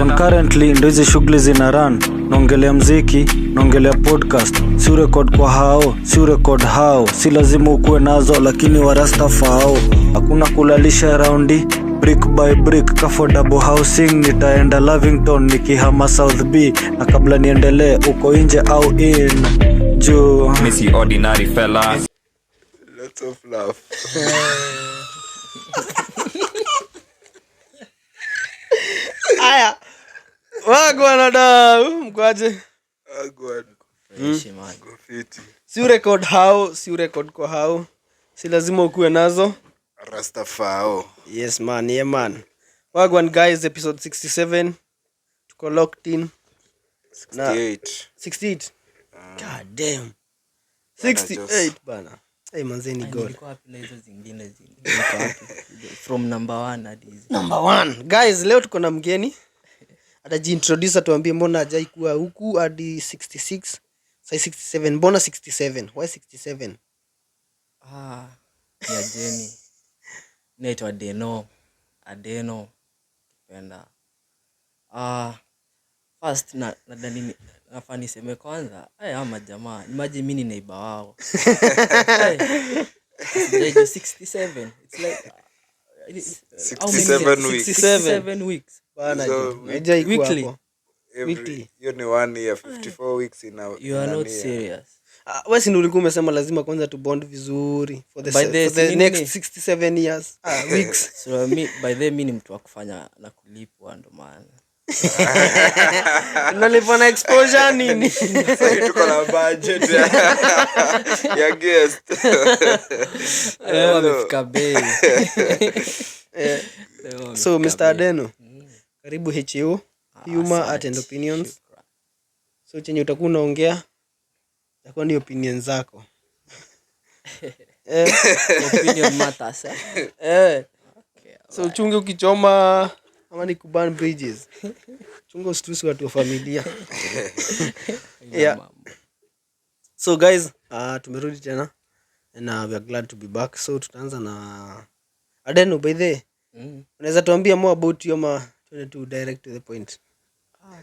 Concurrently ndo hizi shughuli zina run. Naongelea mziki, naongelea podcast. Si record kwa hao, si record hao. Si lazima ukuwe nazo lakini warasta fao. Hakuna kulalisha raundi, brick by brick. Kafo double housing, nitaenda Lavington nikihama South B. Na kabla niendelee uko nje au in juu Missy ordinary fella. Lots of love. Aya. Wagwana da mkwaje? Agwan. Graffiti. Si record how, si record kwa how. Si lazima ukuwe nazo. Rastafao. Yes man, yeah man. Wagwan guys, episode 67. Tuko locked in. 68. 68. God damn. 68 bana. Hey manzeni god. Nilikuwa wapi na hizo zingine from number 1 hadi hizo. Number 1. Guys, leo tuko na mgeni. Atajiintroduce tuambie mbona hajai kuwa huku hadi 66. Sasa 67. Mbona 67? Why 67? Ya Jenny. Naitwa Adeno. Kipenda. First nadhani nafaa niseme kwanza, ama jamaa, imagine mimi ni neighbor wao. 67. It's like 67 weeks. Bana, So, hajai kuwa weekly. hapo. Weekly. You ni 1 year, 54 weeks in a You are not serious. Wewe si ndio ulikuwa umesema lazima kwanza tu bond vizuri for By the the next 67 years. Weeks. So by the mimi ni mtu wa kufanya na kulipwa ndo maana. Unalipa na exposure nini? Sasa tuko na budget ya guest. Wamefika bei. So Mr. Adeno, karibu HO, Humor Art and Opinions. So chenye utakuwa unaongea itakuwa ni opinion zako. Opinion matters. So uchunge ukichoma ama ni kuburn bridges. Chunga usitusi watu wa familia. Yeah. So guys, tumerudi tena and we are glad to be back. So tutaanza na Adeno, by the way. Unaweza tuambia more about you ama tuende to direct to the point?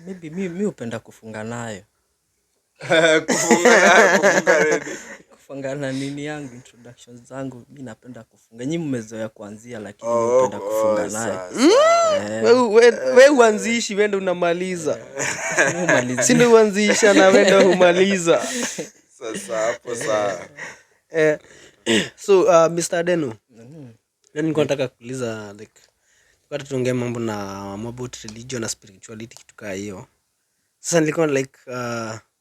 Maybe mimi hupenda kufunga nayo. Kufunga na nini yangu, introductions zangu mimi napenda kufunga. Nyinyi mmezoea kuanzia lakini mimi hupenda kufunga nayo. Wewe uanzishi wewe ndo unamaliza. Si ndio uanzisha na wewe ndo umaliza. Sasa hapo sawa. So Mr. Adeno. Nilikuwa nataka kuuliza like wakati tuongea mambo na about religion na spirituality kitu kama hiyo. Sasa nilikuwa like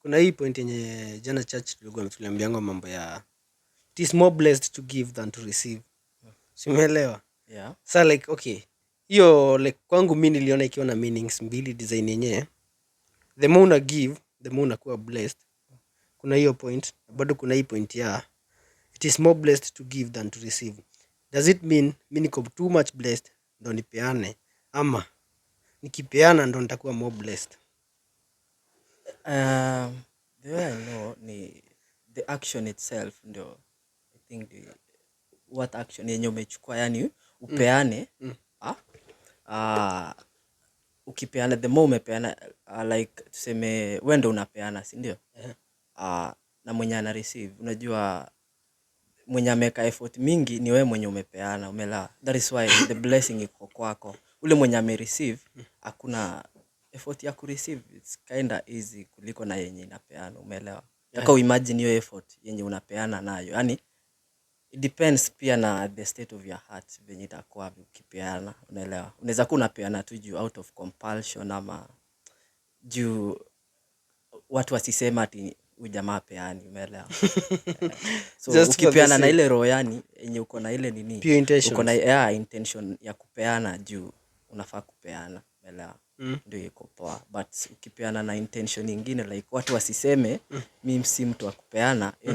kuna hii point yenye jana church tuliambianga mambo ya it is more blessed to give than to receive. Simeelewa? Yeah. Sasa like okay. Hiyo like kwangu mimi niliona ikiwa na meanings mbili design yenyewe. The more una give, the more unakuwa blessed. Kuna hiyo point, bado kuna hii point ya it is more blessed to give than to receive. Does it mean mimi niko too much blessed ndo nipeane ama nikipeana ndo nitakuwa more blessed? The way I know ni the action itself ndio I think what action yenye umechukua yani upeane ukipeana the more umepeana like tuseme wewe ndo unapeana si ndio? Na mwenye ana receive unajua mwenye ameka effort mingi ni wewe mwenye umepeana, umeelewa? That is why the blessing iko kwako. Ule mwenye ame receive hakuna effort ya ku receive, it's kinda easy kuliko na yenye inapeana, umeelewa? Taka imagine hiyo effort yenye unapeana nayo. Yaani it depends pia na the state of your heart venye itakuwa ukipeana, unaelewa? Unaweza kuwa unapeana tu juu out of compulsion ama juu watu wasisema ati ujamaa peani, umeelewa? So ukipeana na ile roho yani yenye uko na ile nini, uko na intention ya kupeana juu unafaa kupeana, umeelewa? Ndio iko poa. But ukipeana na intention nyingine like watu wasiseme mimi si mtu wa kupeana, hiyo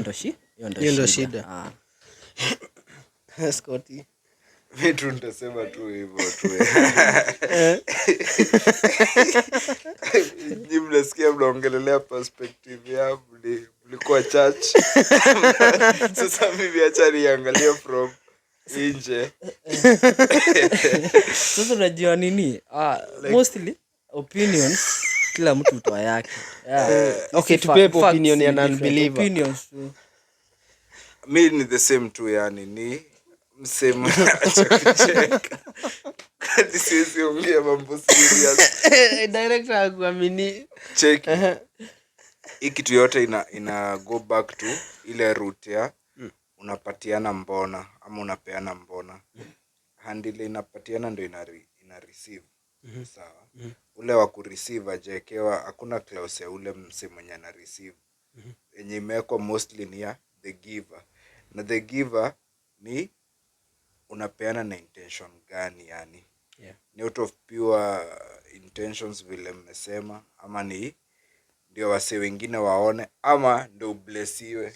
ndio shida. Scotty, mimi tu nitasema tu hivyo tu. Ni mnasikia mnaongelelea perspective ya mlikuwa church. Sasa mimi acha niangalie from nje. Sasa unajua nini? Mostly opinions kila mtu utoa yake. Okay, tupe opinion ya non-believer. Opinions tu. Mi ni the same tu, yani ni msemo acha kucheka. Kadi siwezi ongea mambo serious. Director hakuamini. Cheki. Hii kitu yote ina go back to ile route ya unapatiana mbona ama unapeana mbona. Handle inapatiana ndio ina receive. Sawa. Ule wa kureceive ajekewa, hakuna clause ya ule msemo mwenye ana receive. Yenye imewekwa mostly ni ya the giver. Na the giver ni unapeana na intention gani yani. Ni out of pure intentions vile mmesema, ama ni ndio wase wengine waone, ama ndio blessiwe.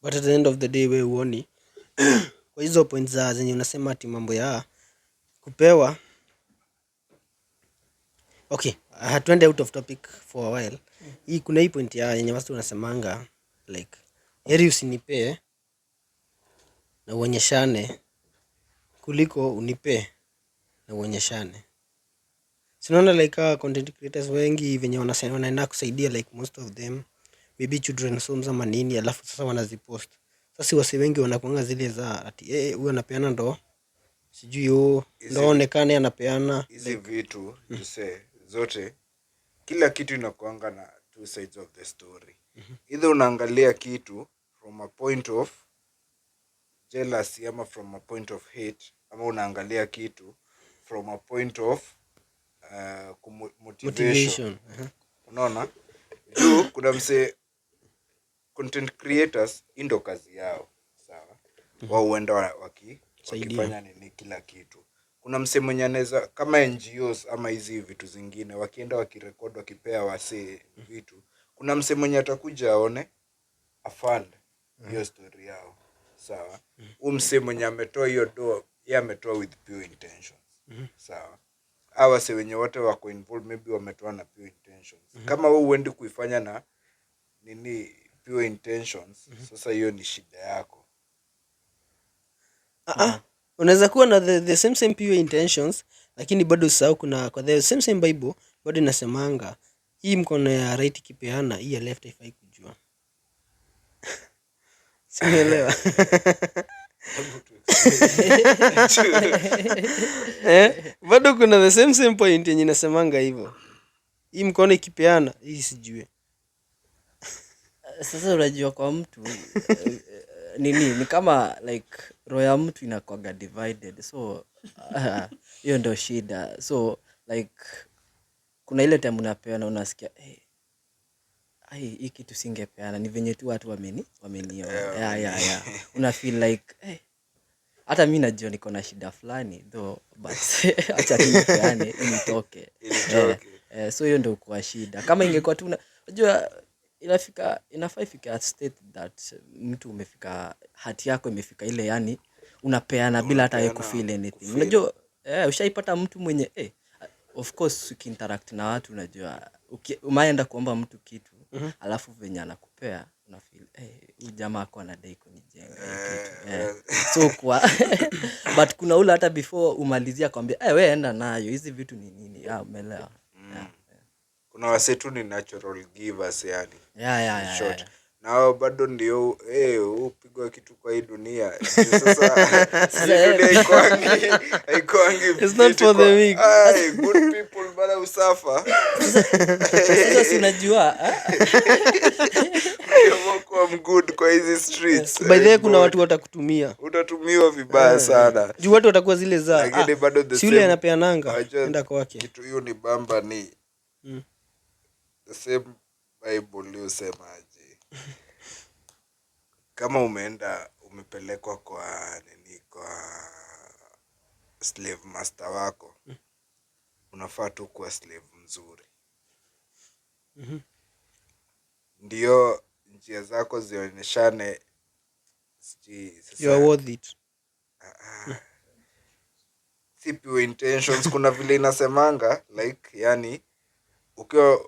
But at the end of the day we uoni kwa hizo points za zenye unasema ati mambo ya kupewa. Okay, hatuende out of topic for a while. Hii kuna hii point ya yenye watu wanasemanga like heri usinipee na uonyeshane kuliko unipe na uonyeshane. Sinaona like content creators wengi venye wanasema wanaenda kusaidia like most of them maybe children's homes ama nini, alafu sasa wanazipost. Sasa wasi wengi wanakuanga zile za ati huyu anapeana ndo sijui ndo onekane anapeana hizi vitu you say zote, kila kitu inakuanga na two sides of the story. Either unaangalia kitu from a point of jealousy ama from a point of hate, ama unaangalia kitu from a point of motivation. Unaona? Juu kuna mse content creators indo kazi yao, sawa? Wao huenda wakifanya nini kila kitu. Kuna mse mwenye anaweza kama NGOs ama hizi vitu zingine wakienda wakirekodi wakipea wase vitu. Kuna mse mwenye atakuja aone afund hiyo story yao. Sawa? Mse mwenye ametoa hiyo do, yeye ametoa with pure intentions. Sawa? Hawa wase wenye wote wako involved maybe wametoa na pure intentions. Kama wewe uende kuifanya na nini pure intentions, sasa hiyo ni shida yako. Unaweza kuwa na the same pure intentions, lakini bado usahau kuna kwa the same Bible bado inasemanga hii mkono ya right kipeana, hii ya left haifai kujua. Sielewa. Bado kuna the same point yenye inasemanga hivyo. Hii mkono ikipeana, hii sijue. Sasa unajua kwa mtu ni kama like roho ya mtu inakuwa divided, so hiyo ndio shida. So like kuna ile time unapeana unasikia hii kitu singepeana, ni venye tu watu wameniona. Una feel like hata mimi najua niko na shida fulani though, but acha nipeane nitoke. So hiyo ndio kwa shida. Kama ingekuwa tu unajua inafaa ifike at state that mtu umefika, hati yako imefika ile yani unapeana bila hata yeye kufeel anything. Unajua ushaipata mtu mwenye of course ukiinteract na watu unajua umaenda kuomba mtu kitu alafu venye anakupea una feel huyu jamaa ako anadai kunijenga kitu. So kwa but kuna ule hata before umalizia kwambia wewe enda nayo hizi vitu ni nini, umeelewa? Kuna wase tu ni natural givers yani. Yeah. Na bado ndio upigwa kitu kwa hii dunia. Sasa dunia haikoangi. It's not for the weak. Good people bana usafa. Sasa si unajua kwa good kwa hizi streets. By the way kuna watu watakutumia. Utatumiwa vibaya sana. Juu watu watakuwa zile za lakini bado the si yule anapeananga enda kwake. Kitu hiyo ni bamba ni the same Bible usemaje? Kama umepelekwa kwa slave master wako, unafaa tu kuwa slave mzuri. Ndio njia zako zionyeshane You are worth it. Si pure intentions. Kuna vile inasemanga like yani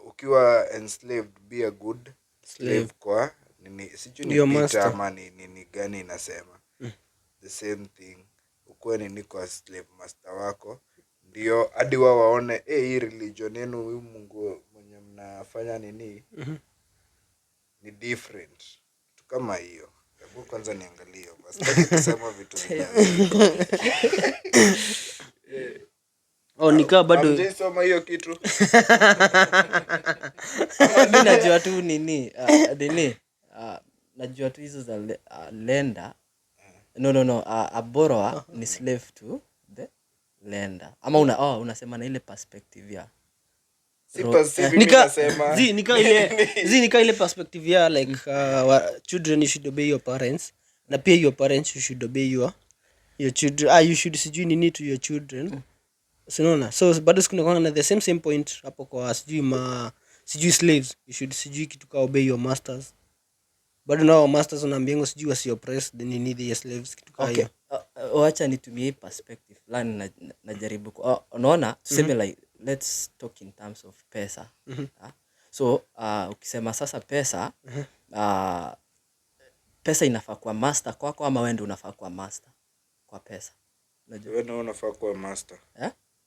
ukiwa enslaved, be a good slave kwa nini sijui ni Peter ama ni gani inasema the same thing. Ukuwe nini kwa slave master wako ndio hadi wao waone hii religion yenu, huyu Mungu mwenye mnafanya nini ni different, kitu kama hiyo. Hebu kwanza niangalie basi, kusema vitu nikaa bado soma hiyo kitu. Mimi najua tu nini najua tu hizo za lender. No, a borrower ni slave to the lender. Ama unasema na ile perspective ya nika ile perspective ya like children you should obey your parents, na pia your parents you should obey your children. You should sijui nini to your children. Unaona? So bado kuna na the same point hapo kwa sijui slaves you should sijui kitu ka obey your masters. Bado nao masters wanaambiwa sijui wasi oppress the nini slaves kitu ka hiyo. Wacha nitumie perspective fulani najaribu unaona tuseme like let's talk in terms of pesa. So ukisema sasa pesa pesa inafaa kuwa master kwako ama wewe ndio unafaa kuwa master kwa pesa? Unajua wewe ndio unafaa kuwa master.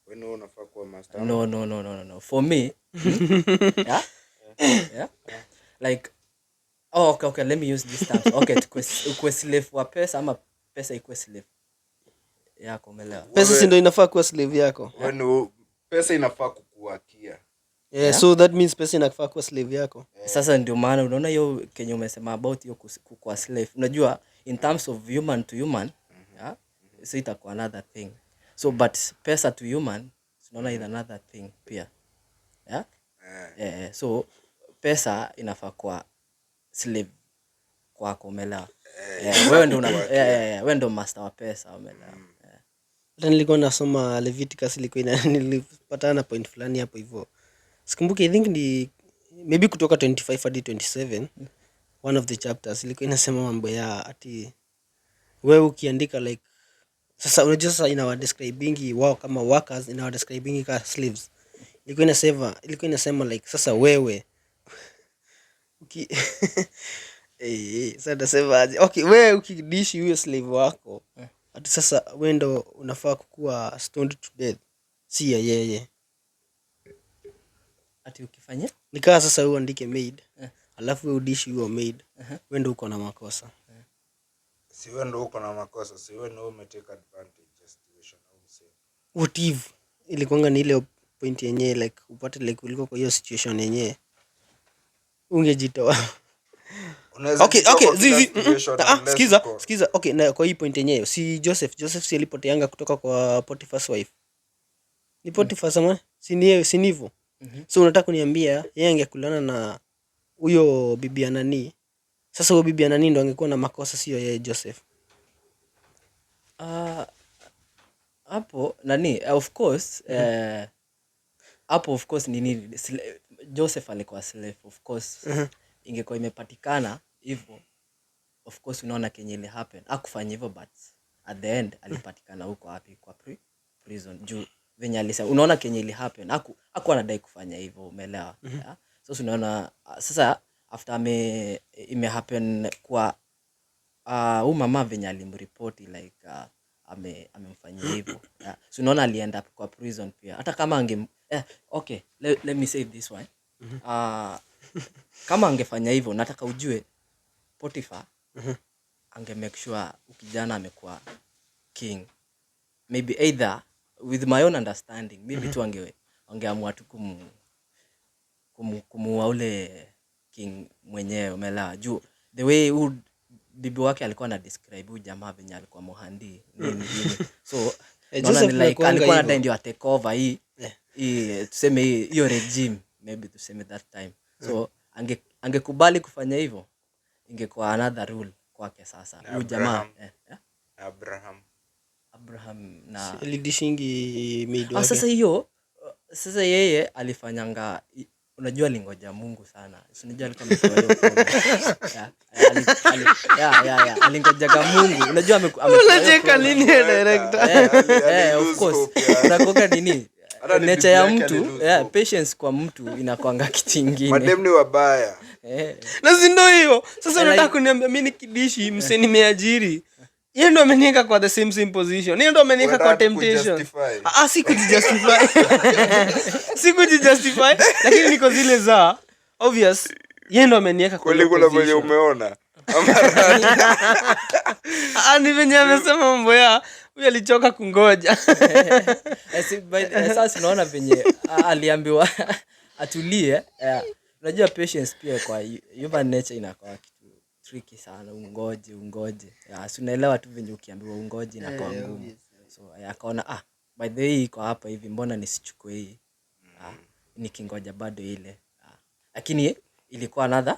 Wewe ndio unafaa kuwa master. No. For me yeah. Like okay, let me use this term. Okay, ukwe slave wa pesa ama pesa ikuwe slave yako, umeelewa? Pesa si ndio inafaa kuwa slave yako. Wewe pesa inafaa kukuakia. So that means pesa inafaa kuwa slave yako. Sasa ndio maana unaona hiyo Kenya umesema about hiyo kuwa slave. Unajua in terms of human to human, so itakuwa another thing. So but pesa to human unaona is another thing pia. So pesa inafaa kuwa slave kwako, umeelewa? Wewe ndio wewe ndio master wa pesa, umeelewa? Hata nilikuwa nasoma Leviticus, nilipatana na point fulani hapo hivyo. Sikumbuki, I think ni maybe kutoka 25 hadi 27, one of the chapters ilikuwa inasema mambo ya ati wewe ukiandika like sasa unajua sasa inawa describing wao kama workers, inawa describing kama slaves. Ilikuwa inasema like sasa wewe sasa nasema okay, wewe ukidishi huyo slave wako ati sasa wewe ndo unafaa kuwa stoned to death, si yeye. Ati ukifanya nikaa sasa wewe andike maid alafu wewe udishi huyo maid, wewe ndo uko na makosa. Si wewe ndo uko na makosa, si wewe ndo umetake advantage of situation au msee. What if ilikuanga ni ile point yenyewe like upate like uliko kwa hiyo situation yenyewe ungejitoa. Okay, sikiza okay, na kwa hii point yenyewe si Joseph si alipoteanga kutoka kwa Potiphar's wife. Ni Potiphar sama si ni hivyo. So unataka kuniambia yeye angekulana na huyo bibi Anani, sasa huyo bibi Anani ndo angekuwa na makosa, sio yeye Joseph? Hapo nani of course hapo of course nini Joseph alikuwa slave of course. Ingekuwa imepatikana hivyo of course unaona kenye ile happen akufanya hivyo, but at the end alipatikana huko wapi? Kwa prison. Juu venye alisema unaona kenye ile happen hakuwa anadai kufanya hivyo, umeelewa? So unaona sasa after ime happen kwa huyu mama venye alimreport like amemfanyia hivyo. So unaona alienda kwa prison pia, hata kama okay, let me say this one. Kama angefanya hivyo, nataka ujue Potiphar ange make sure ukijana amekuwa king. Maybe either with my own understanding, maybe tu angeamua tu kumuua ule king mwenyewe, umeelewa? Juu the way bibi wake alikuwa na describe huyu jamaa venye alikuwa mohandi nini. So Joseph like alikuwa anadai ndio take over hii tuseme hiyo regime, maybe tuseme that time. So angekubali kufanya hivyo, ingekuwa another rule kwake. Sasa huyu jamaa Abraham na lidishingi maid wake. Sasa hiyo sasa yeye alifanyanga, unajua alingoja Mungu sana. Unajua alikuwa amepewa hiyo alingojaga Mungu. Unajua unacheka nini director? Of course unakoga nini nature ya mtu, patience kwa mtu inakuanga kitu kingine. Madem ni wabaya. Na si ndio hiyo. Sasa unataka kuniambia mimi nikidishi msee nimeajiri Yeye ndo ameniweka kwa the same position. Yeye ndo ameniweka kwa temptation. Sikujustify. Lakini niko zile za obvious. Yeye ndo ameniweka kwa Kuliko na mwenye umeona. Ni venye amesema mambo ya huyu alichoka kungoja. Sasa unaona venye aliambiwa atulie. Unajua patience pia kwa human nature inakuwa kitu tricky sana. Ungoje. Si unaelewa tu venye ukiambiwa ungoje inakuwa ngumu. So akaona by the way iko hapa hivi, mbona nisichukue hii? Nikingoja bado ile. Lakini ilikuwa another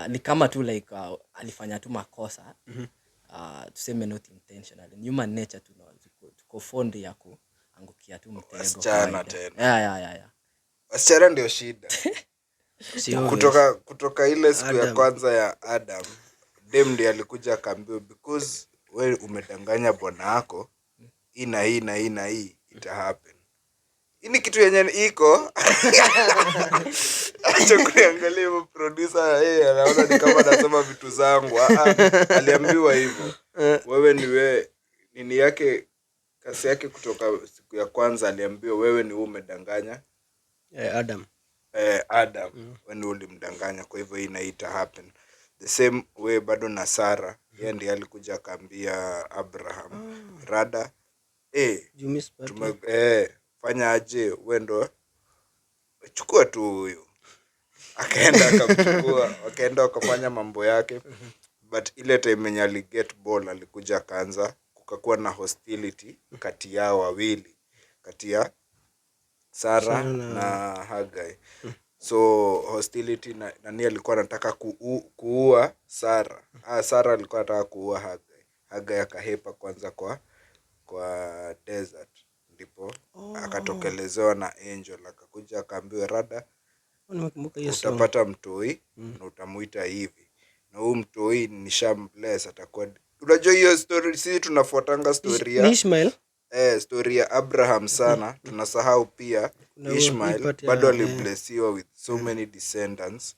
ni kama tu like alifanya tu makosa. Tuseme not intentional. Human nature tuko fond ya kuangukia tu mtego. Wasichana tena. Yeah. Wasichana ndio shida. Kutoka ile siku ya kwanza ya Adam, dem ndiye alikuja akaambiwa because wewe umedanganya bwana yako, hii ita happen. Ini kitu yenye iko acha kuangalia hivyo producer anaona ni kama anasema vitu zangu. Aliambiwa hivyo. Wewe ni wewe nini yake kasi yake kutoka siku ya kwanza aliambiwa wewe ni umedanganya Adam. When ulimdanganya, kwa hivyo inaita happen. The same way bado na Sarah, yeye ndiye alikuja akaambia Abraham, rada fanya aje, wewe ndo chukua tu huyu. Akaenda akamchukua, wakaenda wakafanya mambo yake. But ile time yenye ali get ball alikuja akaanza kukakuwa na hostility kati yao wawili, kati ya Sarah na Hagai. So hostility nani alikuwa anataka kuua Sarah. Sarah alikuwa anataka kuua Hagai. Hagai akahepa kwanza kwa desert. Ndipo akatokelezewa na angel, akakuja akaambiwa rada utapata mtoi na utamuita hivi. Na huyu mtoi nishambless atakuwa. Unajua hiyo story sisi tunafuatanga story ya Ishmael. Story ya Abraham sana. Tunasahau pia Ishmael bado aliblessiwa with so many descendants.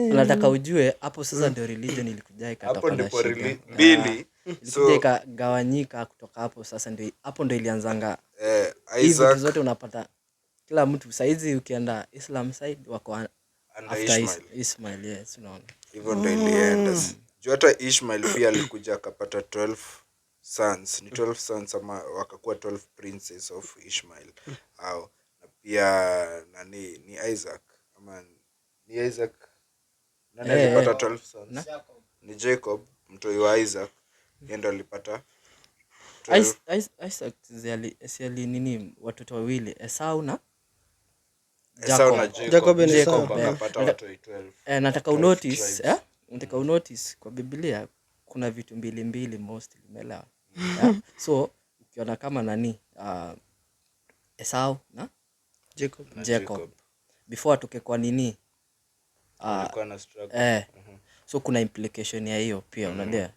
Nataka ujue hapo sasa ndio religion ilikuja ikatoka na hapo shida. Billy Ilikuja ikagawanyika kutoka hapo sasa ndio hapo ndio ilianzanga. Isaac zote unapata kila mtu saizi ukienda Islam side wako after Ismail. Yes, unaona. Hivyo ndio ilienda. Hata Ishmael pia alikuja akapata 12 sons. Ni 12 sons ama wakakuwa 12 princes of Ishmael. Na pia ni Isaac ama ni Isaac. Nani alipata 12 sons? Ni Jacob, mtoi wa Isaac. Yeye ndo alipata Isaac zali nini watoto wawili Esau na Jacob akapata watoto 12. Nataka unotice nataka unotice kwa Biblia kuna vitu mbili mostly umeelewa. So ukiona kama nani Esau na Jacob before atoke kwa nini alikuwa na struggle. So kuna implication ya hiyo pia unaelewa.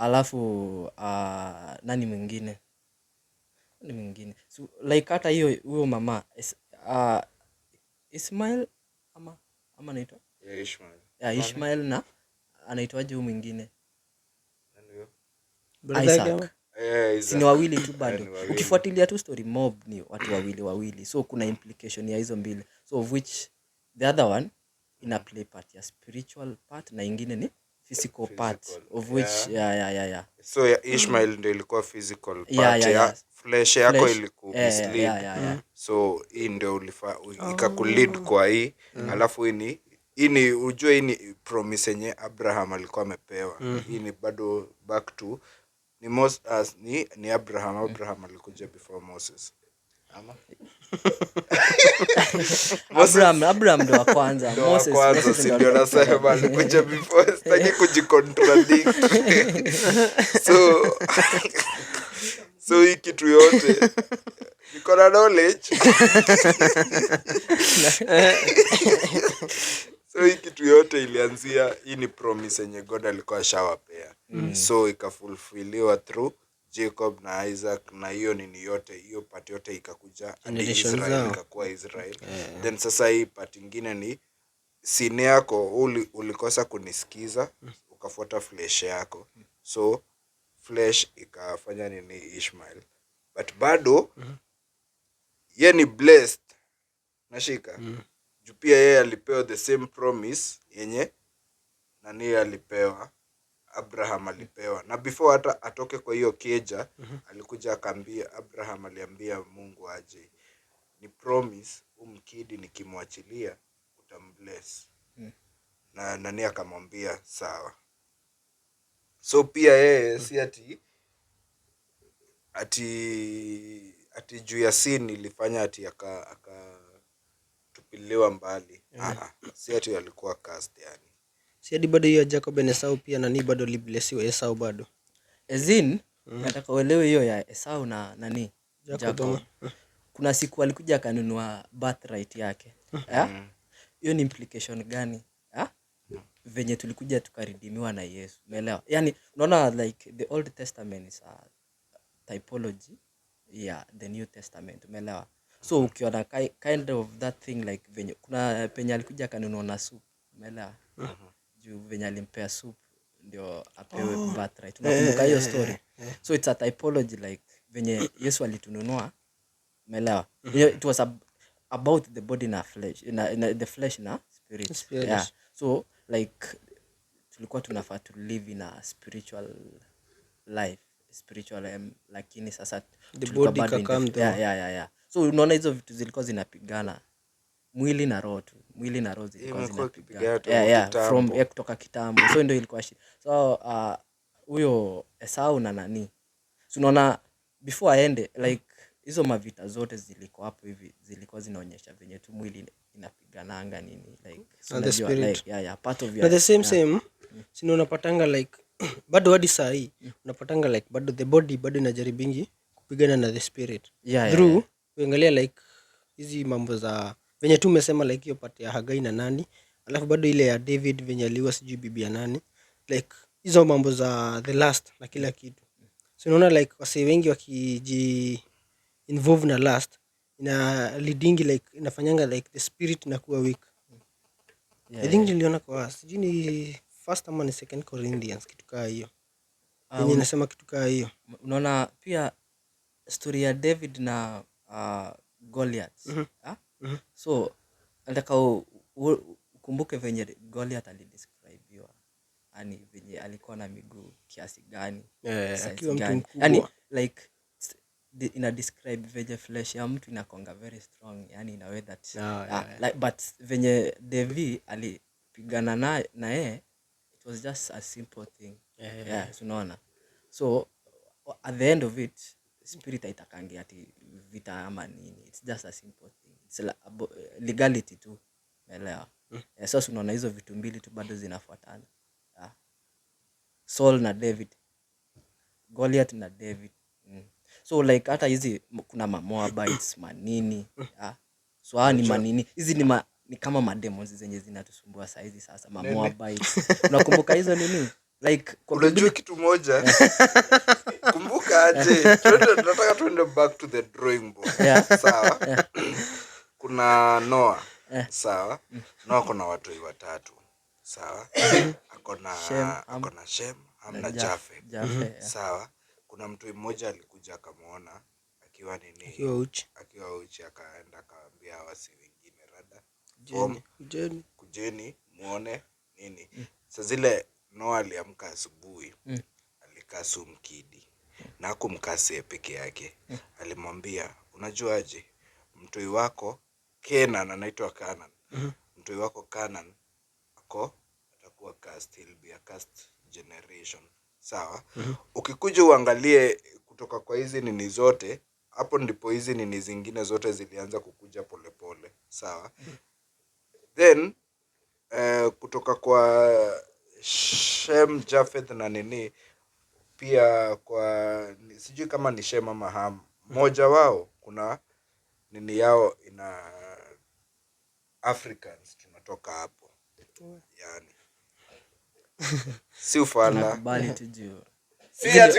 Alafu nani mwingine so like hata hiyo huyo mama Ismail ama anaitwa Ishmael na anaitwaje huyo mwingine Isaac. Ni wawili tu bado. Ukifuatilia tu story mob ni watu wawili. So kuna implication ya hizo mbili. So of which the other one ina play part ya spiritual part na ingine ni physical part of which So Ishmael ndio ilikuwa physical part ya flesh yako ilikuwa mislead. So hii ndio ikakulead kwa hii. Alafu hii ni ujue hii ni promise yenye Abraham alikuwa amepewa. Hii ni bado back to ni Abraham alikuja before Moses. Ama Abraham ndo wa kwanza. Moses ndio nasema alikuja before, sitaki kujicontradict. So hii kitu yote niko na knowledge. So hii kitu yote ilianzia, hii ni promise yenye God alikuwa ashawapea. So ikafulfiliwa through Jacob na Isaac, na hiyo nini yote, hiyo part yote ikakuja hadi Israel, ikakuwa Israel. Then sasa hii part nyingine ni sini yako ulikosa kunisikiza, ukafuata flesh yako. So flesh ikafanya nini Ishmael, but bado yeye ni blessed, nashika juu pia yeye alipewa the same promise yenye nani alipewa, Abraham alipewa. Na before hata atoke kwa hiyo keja alikuja akaambia Abraham, aliambia Mungu aje, ni promise umkidi nikimwachilia utambless. Na nani akamwambia sawa. So pia yeye si ati juu ya sin ilifanya ati akatupiliwa mbali. Si ati alikuwa cast yani. Si hadi bado hiyo Jacob na Esau pia nani bado liblessiwa Esau bado. Ezin nataka uelewe hiyo ya Esau na nani Jacob. Kuna siku alikuja akanunua birthright yake. Hiyo ni implication gani? Venye tulikuja tukaridimiwa na Yesu. Umeelewa? Yaani unaona like the Old Testament is a typology ya the New Testament. Umeelewa? So ukiona kind of that thing like venye kuna penye alikuja akanunua na soup. Umeelewa? Juu venye alimpea soup ndio apewe birthright. Unakumbuka hiyo story? So it's a typology like venye Yesu alitununua. Umeelewa? It was about the body na flesh, in the flesh na spirit. Yeah. So like tulikuwa tunafaa to live in a spiritual life, spiritual lakini sasa the body kakam yeah. So unaona hizo vitu zilikuwa zinapigana mwili na roho tu, mwili na roho zilikuwa zinapigana from kutoka kitambo. So ndio ilikuwa shida. So huyo Esau na nani, so unaona before aende like hizo mavita zote zilikuwa hapo hivi, zilikuwa zinaonyesha venye tu mwili inapigananga nini like so unajua like part of the same sino unapatanga like bado hadi saa hii unapatanga like bado the body bado inajaribingi kupigana na the spirit through uangalia like hizi mambo za venye tu umesema like hiyo part ya Hagai na nani, alafu bado ile ya David venye aliwa sijui bibi ya nani, like hizo mambo za the last na kila kitu. So unaona like wase wengi wakiji involve na last ina leading like inafanyanga like the spirit inakuwa weak. I think niliona kwa sijui ni first ama ni second Corinthians kitu kaa hiyo. Yenye inasema kitu kaa hiyo. Unaona pia story ya David na Goliath. So nataka ukumbuke venye Goliath alidescribewa. Yaani venye alikuwa na miguu kiasi gani? Akiwa mtu mkubwa. Yaani like ina describe venye flesh ya mtu inakonga very strong, yani in a way that like but venye David alipigana na yeye it was just a simple thing. So unaona. So at the end of it spirit haitakangi ati vita ama nini, it's just a simple thing, it's legality tu, umeelewa? Sasa unaona hizo vitu mbili tu bado zinafuatana. Saul na David, Goliath na David. So like hata hizi kuna Moabites manini, so ni manini hizi ni kama mademons zenye zinatusumbua saa hizi sasa Moabites. Unakumbuka hizo nini? Like unajua kitu moja kumbuka aje, tunataka tuende back to the drawing board. Sawa. Kuna Noah. Sawa. Noah kuna watu watatu. Sawa. Akona Shem, amna Jafet. Sawa. Kuna mtu mmoja alikuja akamwona akiwa uchi akaenda akaambia wasi wengine rada kujeni muone nini. Sasa zile Noah aliamka asubuhi, alikaa Sumkidi na hakumkase peke yake. Alimwambia unajuaje mtoi wako Kenan anaitwa Canaan. Mtoi wako Canaan atakuwa cast, he'll be a cast generation. Sawa. Ukikuja uangalie kutoka kwa hizi nini zote, hapo ndipo hizi nini zingine zote zilianza kukuja polepole. Sawa. Then kutoka kwa Shem, Jafeth na nini pia kwa sijui kama ni Shem ama Ham, moja wao kuna nini yao ina Africans tunatoka hapo. Yani si ufala bali tujue. Si ati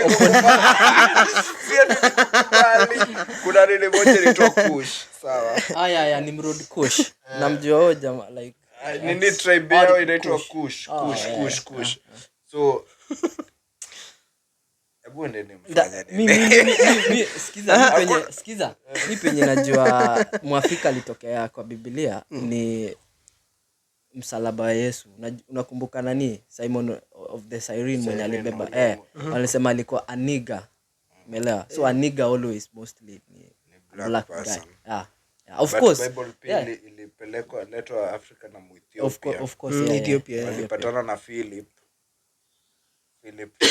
bali kuna nini moja inaitwa Kush. Sawa. Nimrod Kush. Namjua jamaa like nini tribe yao inaitwa Kush. So hebu endeni mfanye nini? Sikiza, mi penye najua Mwafrika alitokea kwa Biblia ni msalaba wa Yesu. Unakumbuka nani? Simon of the Cyrene mwenye alibeba. Walisema alikuwa a nigger. Umeelewa? So a nigger always mostly ni black person. Yeah. Of course. Bible pia ilipelekwa letwa Africa na Ethiopia. Of course, Ethiopia. Walipatana na Philip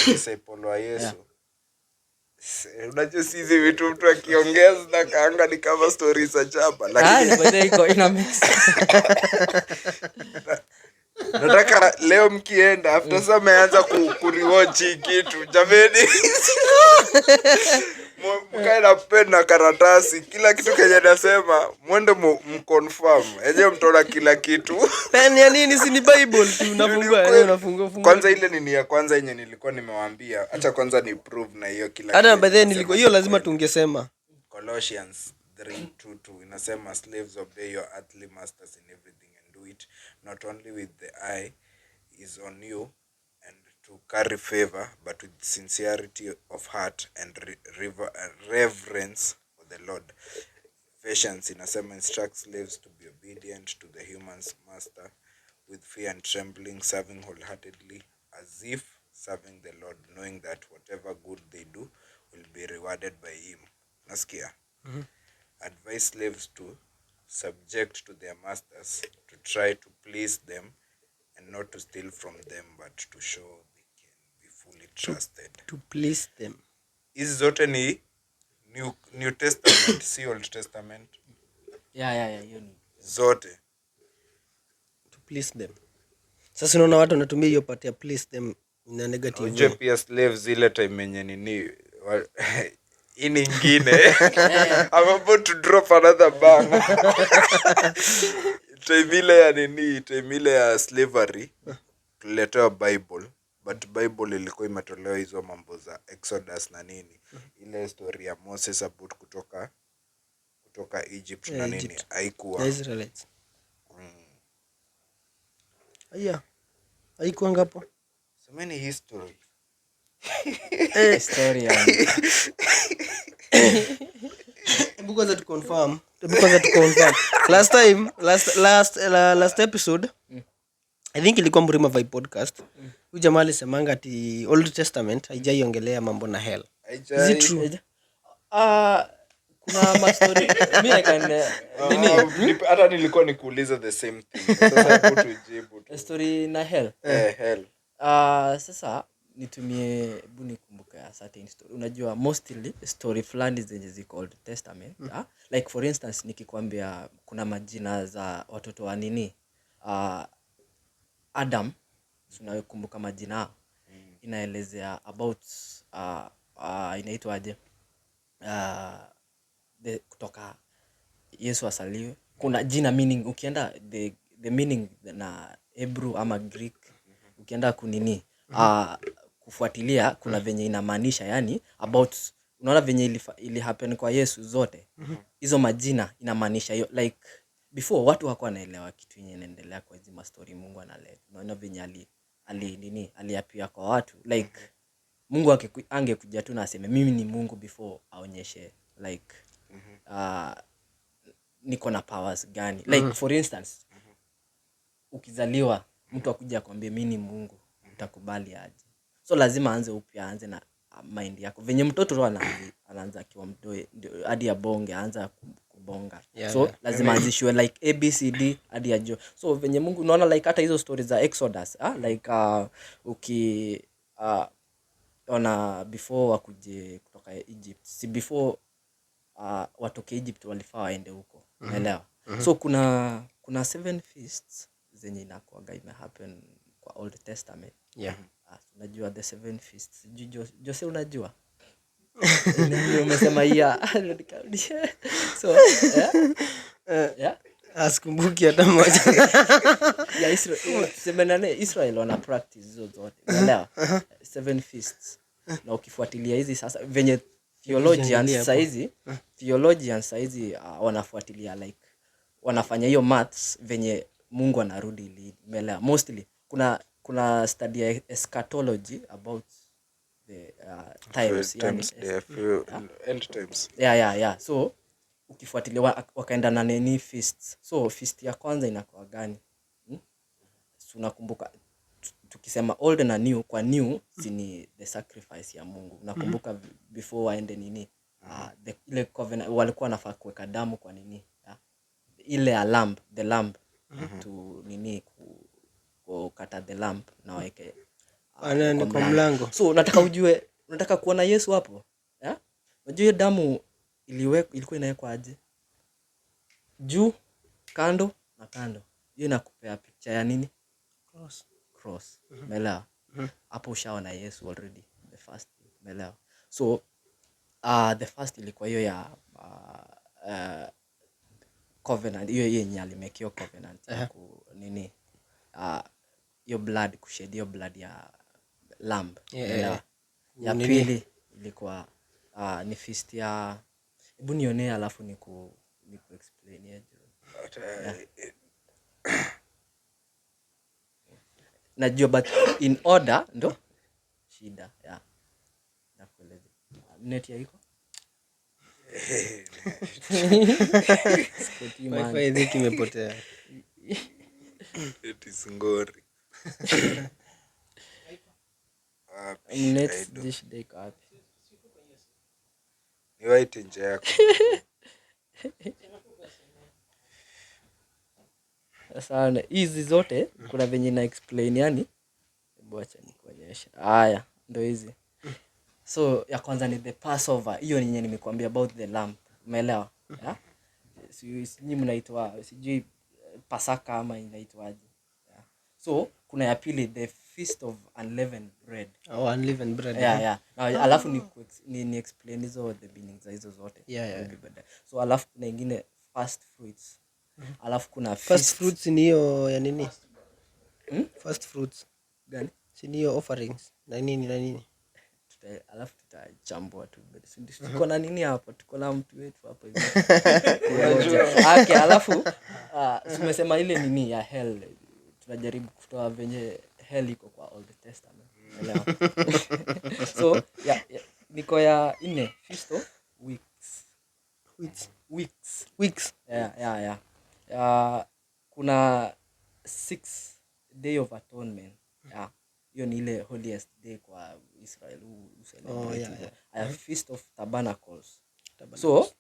disciple wa Yesu. Unajua sisi vitu mtu akiongea na kaanga ni kama stories za chapa, lakini baadaye iko ina mix. nataka leo mkienda after sasa meanza kuriwatch kitu jameni. Mkae na pen na karatasi, kila kitu kenye nasema mwende mconfirm. Eje mtaona kila kitu. Pen ya nini? Si ni Bible tu unafungua. Kwanza ile nini ya kwanza yenye nilikuwa nimewaambia, acha kwanza ni prove na hiyo kila kitu. Hata by then nilikuwa hiyo lazima tungesema. Colossians 3:2 inasema slaves obey your earthly masters in everything and do it not only with the eye is on you and to carry favor but with sincerity of heart and reverence for the Lord. Ephesians inasema instruct slaves to be obedient to the human master with fear and trembling, serving wholeheartedly as if serving the Lord, knowing that whatever good they do will be rewarded by him. Nasikia? Advise slaves to subject to their masters, to try to please them and not to steal from them but to show they can be fully trusted. To please them. Hizi zote ni New Testament, si Old Testament. Yeah, hiyo ni Zote. To please them. Sasa unaona watu wanatumia hiyo part ya please them in a negative way. Unajua pia slaves ile time yenye nini ini ingine. I'm about to drop another bang. Time ile ya slavery tuletewa Bible, but Bible ilikuwa imetolewa hizo mambo za Exodus na nini. Ile story ya Moses about kutoka Egypt na nini haikuwa Israelites. Aya. Haikuwa ngapo. so many history. historia. Hebu kwanza tu confirm. Last episode I think ilikuwa Mrima Vibe podcast. Huyu jamaa alisemanga ati Old Testament haijaiongelea mambo na hell. Is it true? Kuna mastori mimi Hata nilikuwa nikuuliza the same thing. Sasa hebu tujibu tu. story na hell. Hell. Sasa nitumie hebu nikumbuka certain story. Unajua mostly story fulani zenye ziko Old Testament. Like for instance nikikwambia kuna majina za watoto wa nini? Adam, unakumbuka majina? Inaelezea about inaitwaje? Kutoka Yesu asaliwe. Kuna jina meaning ukienda the meaning na Hebrew ama Greek ukienda kunini kufuatilia kuna venye inamaanisha, yani about unaona venye ili happen kwa Yesu zote hizo majina inamaanisha hiyo, like before watu wako wanaelewa kitu yenye inaendelea kwa hizo story Mungu analeta. Unaona venye aliapia kwa watu, like Mungu angekuja tu na aseme mimi ni Mungu before aonyeshe like niko na powers gani, like for instance ukizaliwa mtu akuja akwambie mimi ni Mungu, utakubali aje? So lazima aanze upya, aanze na mind yako venye mtoto roho anaanza akiwa mdoe hadi abonge, aanza kubonga. So lazima anzishwe like ABCD hadi ajue. So venye Mungu unaona like hata hizo stories za Exodus like ona before wakuje kutoka Egypt, si before watoke Egypt walifaa waende huko, unaelewa? So kuna 7 feasts zenye inakuaga ime happen kwa Old Testament. Unajua the 7 feasts Jose unajua? Ndio umesema so asikumbuki hata moja. Ya Israel wana practice hizo zote, unaelewa? 7 feasts. Na ukifuatilia hizi sasa venye theologians saizi wanafuatilia like wanafanya hiyo maths venye Mungu anarudi lead, umeelewa? Mostly kuna kuna study ya eschatology about the times, yani end times. yeah. So ukifuatilia wakaenda na nini feasts. So feast ya kwanza inakuwa gani? So unakumbuka tukisema old na new, kwa new ni the sacrifice ya Mungu. Unakumbuka before waende nini? Ile covenant walikuwa wanafaa kuweka damu kwa nini? Ile ya lamb, the lamb to nini kukata the lamb na waweke kwa mlango. So unataka kuona Yesu hapo? Unajua hiyo damu ilikuwa inawekwa aje? Juu, kando na kando. Hiyo inakupea picture ya nini? Cross. Umeelewa? Hapo ushaona Yesu already, the first. Umeelewa? So the first ilikuwa hiyo ya covenant, hiyo yenye alimekio covenant nini? Hiyo blood, kushed hiyo blood ya lamb. Yeah. Ya pili ilikuwa ni feast ya, hebu nione alafu niku explain yeje. Najua but in order ndo shida. Nakueleza. Net ya iko? Wifi dhiki imepotea. It is ngori. Net dish deck wapi? Ni white nje yako. Sana hizi zote kuna venye na explain, yani hebu acha nikuonyeshe. Haya ndio hizi. So ya kwanza ni the Passover. Hiyo yenye nimekuambia about the lamb. Umeelewa? Nyinyi mnaitwa sijui Pasaka ama inaitwaje. So kuna ya pili the feast of unleavened bread. Unleavened bread. Yeah. Alafu ni explain hizo the meanings za hizo zote. Yeah. So alafu kuna nyingine first fruits. Alafu kuna first fruits ni hiyo ya nini? First fruits gani? Si ni hiyo offerings na nini? Alafu tutachambua tu. Tuko na nini hapo? Tuko na mtu wetu hapo hivi. Okay, alafu tumesema ile nini ya hell. Tunajaribu kutoa venye hell iko kwa Old Testament. Unaelewa? So niko ya ine feast of weeks. Yeah. Kuna 6 day of atonement. Hiyo ni ile holiest day kwa Israel. Feast of tabernacles. So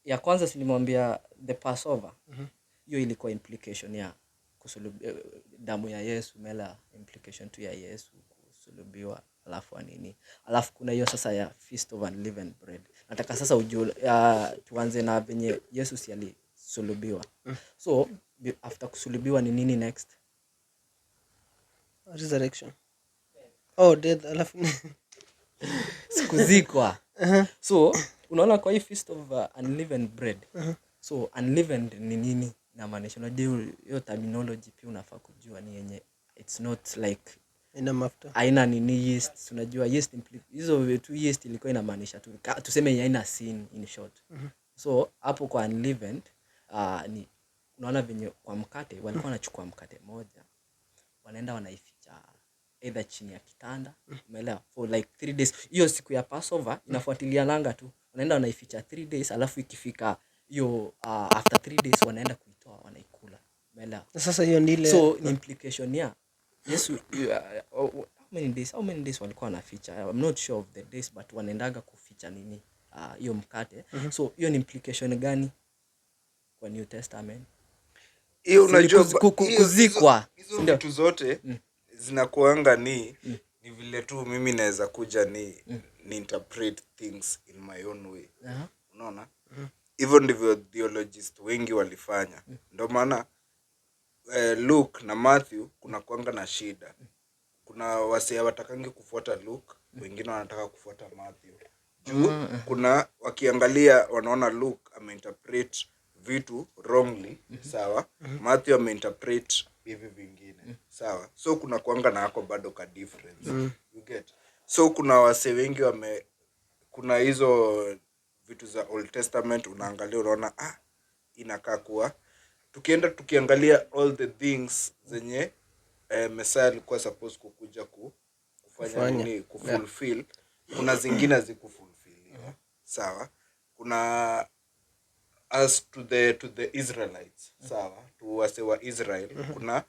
ya kwanza nilimwambia the Passover. Hiyo ilikuwa implication ya damu ya Yesu, mela implication tu ya Yesu kusulubiwa, alafu nini. Alafu kuna hiyo sasa ya feast of unleavened bread. Nataka sasa tuanze na venye Yesu si alisulubiwa. So after kusulubiwa ni nini next? Resurrection. Death, alafu kuzikwa. So unaona kwa hii feast of unleavened bread. So unleavened ni nini? Na maanisha unajua hiyo terminology pia unafaa kujua ni yenye it's not like ina mafuta. Haina nini yeast. Unajua yeast hizo tu yeast ilikuwa inamaanisha tu tuseme haina sin in short. So hapo kwa unleavened ni unaona venye kwa mkate walikuwa wanachukua mkate moja, wanaenda wanaificha either chini ya kitanda, umeelewa, for like 3 days. Hiyo siku ya Passover inafuatilia nanga tu, wanaenda wanaificha 3 days, alafu ikifika hiyo after 3 days wanaenda kuitoa wanaikula, umeelewa. Sasa hiyo ni ile, so ni implication ya Yesu. How many days walikuwa wanaficha? I'm not sure of the days, but wanaendaga kuficha nini hiyo mkate. So hiyo ni implication gani kwa New Testament? Hiyo unajua kuzikwa hizo vitu zote zinakuanga ni vile tu mimi naweza kuja ni interpret things in my own way. Unaona? Hivyo ndivyo theologists wengi walifanya. Ndio maana Luke na Matthew kuna kuanga na shida. Kuna wasee watakangi kufuata Luke, wengine wanataka kufuata Matthew. Juu kuna wakiangalia wanaona Luke ameinterpret vitu wrongly, sawa? Matthew ameinterpret hivi vingine, sawa? So kuna kuanga na hako bado ka difference. You get? So kuna wasee wengi kuna hizo vitu za Old Testament unaangalia unaona inakaa kuwa tukiangalia all the things zenye Messiah alikuwa supposed kukuja kufanya nini, kufulfill. Kuna zingine hazikufulfilliwa. Sawa, kuna as to the Israelites, sawa, tu wase wa Israel, kuna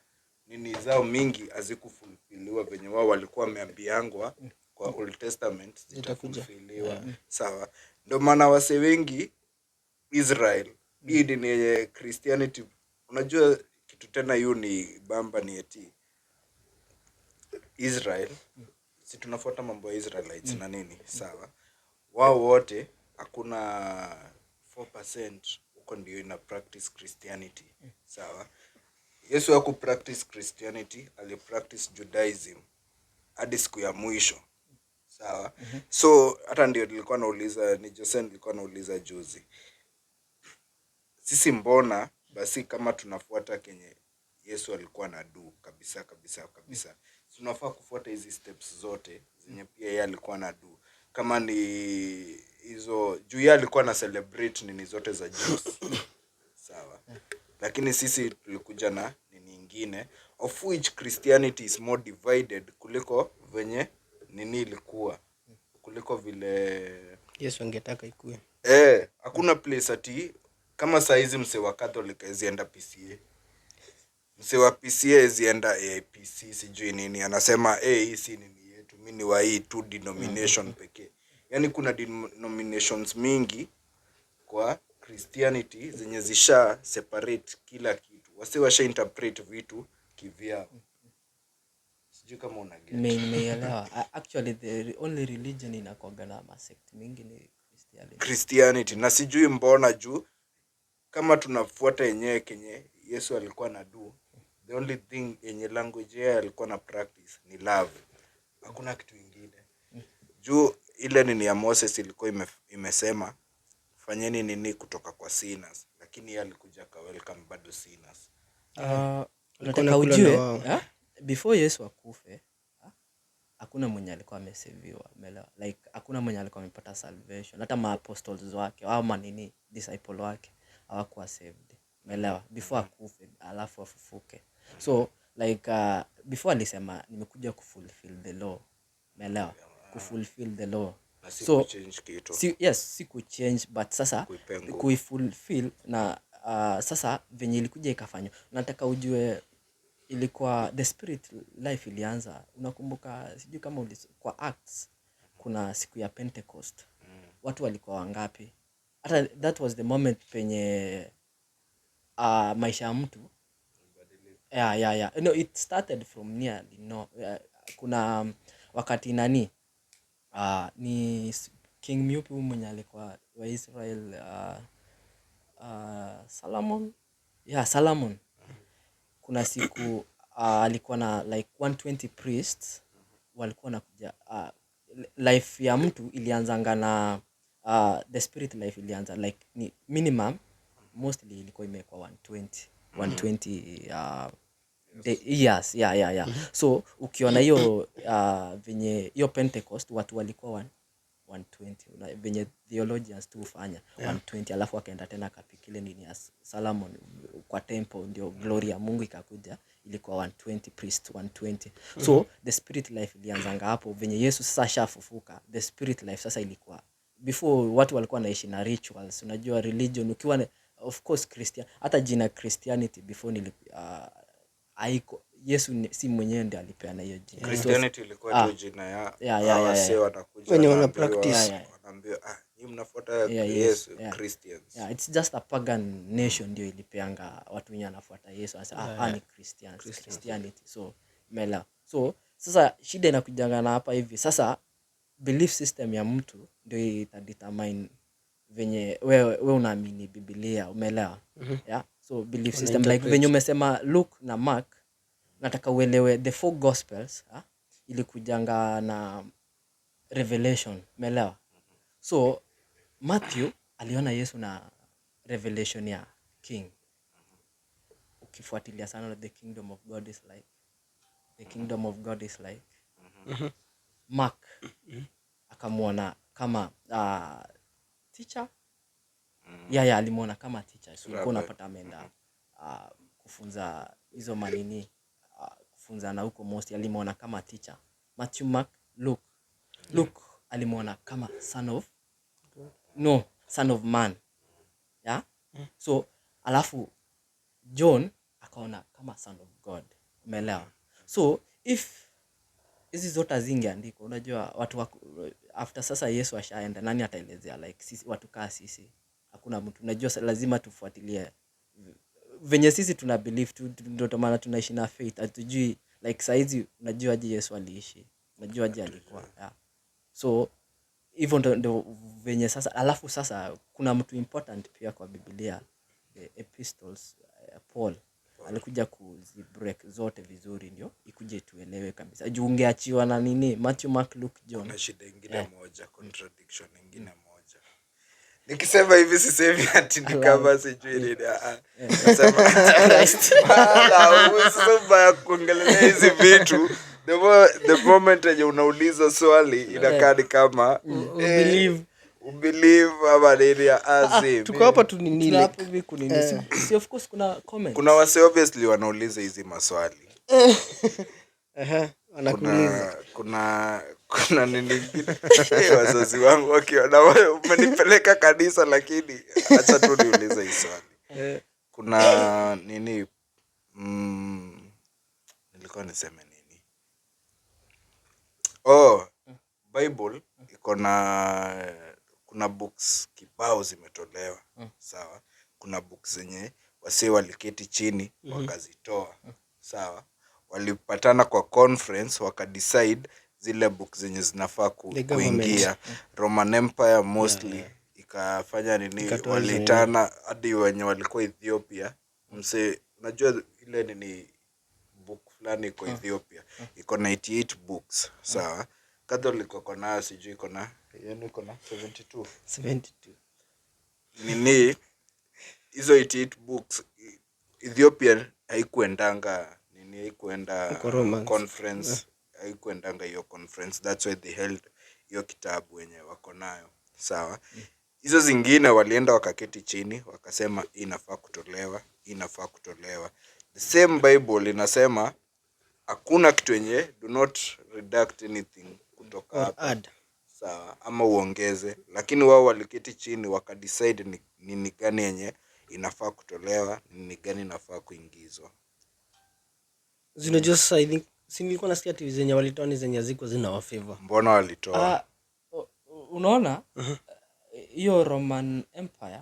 nini zao mingi hazikufulfilliwa venye wao walikuwa wameambiangwa kwa Old Testament zitafulfilliwa. Sawa, ndio maana wase wengi Israel, hii dini yenye Christianity, unajua kitu tena hiyo ni bamba ni eti Israel, si tunafuata mambo ya Israelites na nini, sawa, wao wote hakuna 4% huko ndio ina practice Christianity. Sawa, Yesu haku practice Christianity, ali practice Judaism hadi siku ya mwisho. Sawa, so hata ndio nilikuwa nauliza, ni Jose nilikuwa nauliza juzi, sisi mbona basi kama tunafuata kenye Yesu alikuwa na do kabisa, tunafaa kufuata hizi steps zote zenye pia yeye alikuwa na do, kama ni hizo juu yeye alikuwa na celebrate nini zote za Jews. Sawa, lakini sisi tulikuja na nini nyingine, of which Christianity is more divided kuliko venye nini ilikuwa, kuliko vile Yesu angetaka ikue. Hakuna place ati kama saa hizi mse wa Catholic hazienda PCA, mse wa PCA hazienda AIPC sijui nini, anasema hii si nini yetu, mimi ni wa hii two denomination pekee. Yani kuna denominations mingi kwa Christianity zenye zisha separate kila kitu, wase washa interpret vitu kivyao. Sijui kama unaget. Nimeelewa. Actually the only religion inakuanga na sect mingi ni Christianity. Na sijui mbona juu kama tunafuata yenyewe kenye Yesu alikuwa na do, the only thing yenye language yeye alikuwa na practice ni love, hakuna kitu kingine. Juu ile nini ya Moses ilikuwa imesema fanyeni nini kutoka kwa sinners, lakini yeye alikuja ka welcome bado sinners. Nataka ujue before Yesu akufe hakuna mwenye alikuwa amesaviwa, umeelewa? Like hakuna mwenye alikuwa amepata salvation. Hata ma apostles wake au manini disciple wake hawakuwa saved, umeelewa? Before akufe alafu afufuke. So like before alisema nimekuja kufulfill the law, umeelewa? Kufulfill the law. So change kitu. Si kuchange but sasa kuifulfill na sasa venye ilikuja ikafanywa. Nataka ujue ilikuwa the spirit life ilianza, unakumbuka sijui kama kwa Acts kuna siku ya Pentecost. Watu walikuwa wangapi? Hata that was the moment penye maisha ya mtu no, it started from nearly kuna wakati nani ni King Myupi mwenye alikuwa wa Israel, Solomon. Kuna siku alikuwa na like 120 priests walikuwa nakuja. Life ya mtu ilianzanga na the spirit life ilianza like ni minimum mostly ilikuwa imekuwa 120 years. So ukiona hiyo venye hiyo Pentecost watu walikuwa 120 venye theologians tu hufanya 120, alafu akaenda tena kapikile nini ya Solomon kwa temple, ndio glory ya Mungu ikakuja, ilikuwa 120 priest 120. So the spirit life ilianzanga hapo venye Yesu sasa shafufuka. The spirit life sasa ilikuwa before watu walikuwa naishi na rituals, unajua religion ukiwa of course Christian, hata jina Christianity before haiko. Yesu si mwenyewe ndiye alipeana hiyo jina. Christianity ilikuwa tu jina ya wase wanakuja wenye wana practice, wanaambia nyinyi mnafuata Yesu, Christians. It's just a pagan nation ndio ilipeanga watu wenye wanafuata Yesu ni Christianity. So mela, so sasa shida inakujanga na hapa hivi sasa, belief system ya mtu ndio itadetermine venye wewe unaamini Biblia, umeelewa? So belief system like venye umesema Luke na Mark, nataka uelewe the four gospels ilikujanga na revelation, umeelewa? So Matthew aliona Yesu na revelation ya king. Ukifuatilia sana the kingdom of God is like Mark akamuona kama teacher. Alimuona kama teacher. So ulikuwa unapata ameenda kufunza hizo manini, kufunzana huko most alimuona kama teacher. Matthew, Mark, Luke alimuona kama son of man. Yeah? So alafu John akaona kama son of God. Umeelewa? So if hizi zote zingeandikwa, unajua watu after sasa Yesu ashaenda, nani ataelezea like sisi watu kaa sisi? Hakuna mtu. Unajua lazima tufuatilie venye sisi tuna believe tu, ndio maana tunaishi na faith. Hatujui like saizi unajua aje Yesu aliishi, unajua aje alikuwa. Yeah. So hivyo ndio venye sasa. Alafu sasa kuna mtu important pia kwa Biblia, the epistles, Paul alikuja kuzibreak zote vizuri ndio ikuje tuelewe kabisa. Juu ungeachiwa na nini Matthew, Mark, Luke, John. Kuna shida ingine moja, contradiction ingine moja. Nikisema hivi sisemi ati ni kama sijui nini. Nasema usisoma kuongelea hizi vitu. The moment yenye unauliza swali inakaa ni kama believe ama nini azim. Tuko hapa tu nini hapo hivi kunini. Si of course kuna comments. Kuna wase obviously wanauliza hizi maswali. Anakuuliza. Kuna nini wazazi wangu wakiona wewe umenipeleka kanisa lakini acha tu niulize hii swali. Kuna nini nilikuwa niseme nini? Bible iko na kuna books kibao zimetolewa. Sawa? Kuna books zenye wase waliketi chini wakazitoa. Sawa? Walipatana kwa conference wakadecide zile books zenye zinafaa kuingia. Roman Empire mostly ikafanya nini, walitana hadi wenye walikuwa Ethiopia. Unajua ile nini book fulani iko Ethiopia iko na 88 books. Sawa? Catholic wako na sijui iko na 72 nini hizo 88 books. Ethiopia haikuendanga conference, haikuendanga hiyo conference. That's why they held hiyo kitabu wenye wako nayo. Sawa? Hizo zingine walienda wakaketi chini wakasema inafaa kutolewa. The same Bible inasema hakuna kitu yenye do not redact anything kutoka hapa. Sawa? Ama uongeze. Lakini wao waliketi chini wakadecide nini gani yenye inafaa kutolewa, nini gani inafaa kuingizwa. Zinajua sasa I think si nilikuwa nasikia TV zenye walitoa ni zenye ziko zina wa favor. Mbona walitoa? Unaona hiyo Roman Empire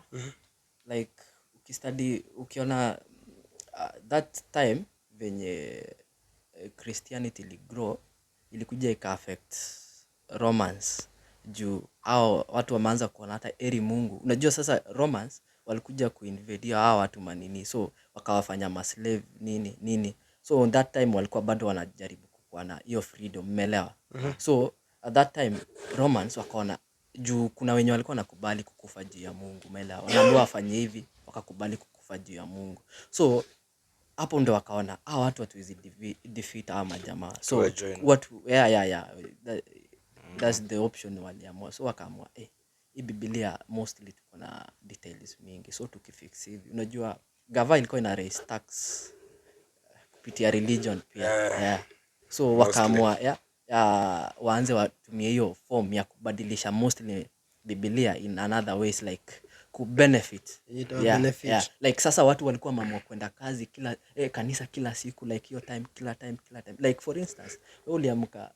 like ukistudy ukiona that time venye Christianity iligrow ilikuja ika affect Romans juu hao watu wameanza kuona hata eri Mungu. Unajua sasa Romans walikuja kuinvade hao watu manini, so wakawafanya maslave nini. So on that time walikuwa bado wanajaribu kuwa na hiyo freedom, umeelewa? So at that time Romans wakaona juu kuna wenye walikuwa nakubali kukufa juu ya Mungu, umeelewa? Wanaambiwa wafanye hivi wakakubali kukufa juu ya Mungu. So hapo ndo wakaona watu hatuwezi defeat hawa majamaa. So watu that's the option waliamua. So wakaamua hii Biblia mostly tuko na details mingi, so tukifix hivi. Unajua gava ilikuwa ina raise tax kupitia religion pia. So wakaamua waanze watumie hiyo form ya kubadilisha mostly Biblia in another ways like kubenefit. Like sasa watu walikuwa maamua kwenda kazi kanisa kila siku like hiyo time kila time. Like for instance, wewe uliamka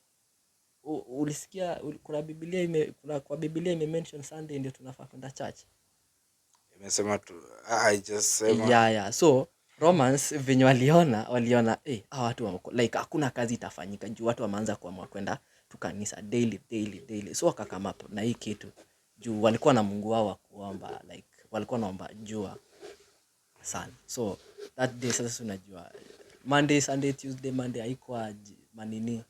ulisikia kuna Biblia kwa Biblia mention Sunday ndio tunafaa kwenda church. Imesema tu I just sema. So Romans venye waliona watu like hakuna kazi itafanyika juu watu wameanza kuamua kwenda tu kanisa daily. So wakakama na hii kitu juu walikuwa na Mungu wao wa kuomba, like walikuwa naomba jua sana. So that day sasa unajua Monday, Sunday, Tuesday, Monday haikuwa manini,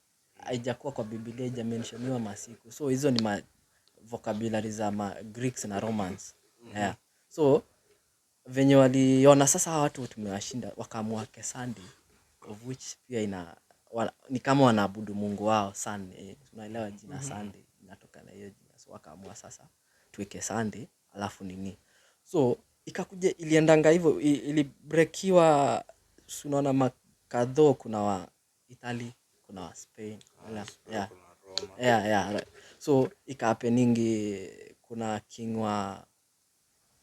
haijakuwa kwa Biblia haijamenshoniwa masiku. So hizo ni vocabulary za Greeks na Romans. So venye waliona sasa watu tumewashinda wakaamua Sunday, of which pia ni kama wanaabudu Mungu wao Sunday. Unaelewa jina Sunday inatoka na hiyo jina. So wakaamua sasa tuweke Sunday alafu nini. So ikakuja iliendanga hivyo ilibreakiwa. Unaona makadho kuna Italy, kuna wa Spain. Kuna Roma. Yeah. So ikahapeningi kuna king wa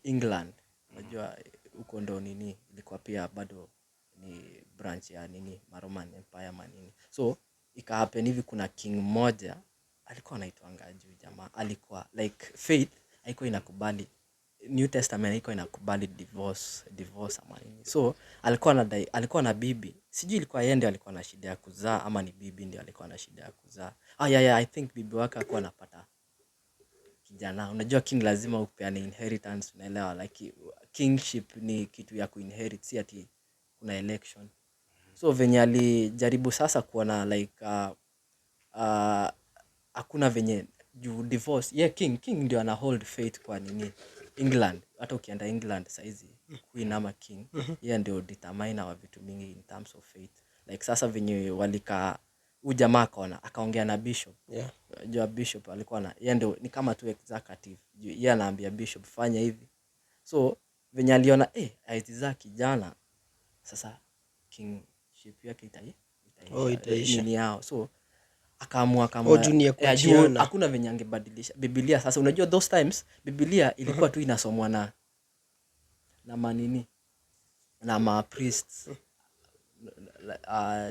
England. Unajua huko ndo nini ilikuwa pia bado ni branch ya nini Roman Empire manini. So ikahappen hivi kuna king mmoja alikuwa anaitwanga juu jamaa alikuwa like faith haikuwa inakubali New Testament haikuwa inakubali divorce ama nini. So alikuwa na bibi. Sijui ilikuwa yeye ndiye alikuwa na shida ya kuzaa ama ni bibi ndiye alikuwa na shida ya kuzaa. I think bibi wake alikuwa anapata kijana. Unajua king lazima upeane inheritance, unaelewa, like kingship ni kitu ya kuinherit, si ati kuna election. So venye alijaribu sasa kuona like hakuna venye juu divorce. King ndio ana hold faith kwa nini England. Hata ukienda England saizi queen ama king yeye ndio determiner wa vitu mingi in terms of faith. Like sasa venye walika jamaa akaongea na bishop. Jua bishop alikuwa na yeye ndio ni kama tu executive. Yeye anaambia bishop fanya hivi. So venye aliona aitiza kijana sasa kingship yake itaisha nini yao. So akaamua kama hakuna venye angebadilisha Biblia. Sasa unajua those times Biblia ilikuwa tu inasomwa na manini na ma priests.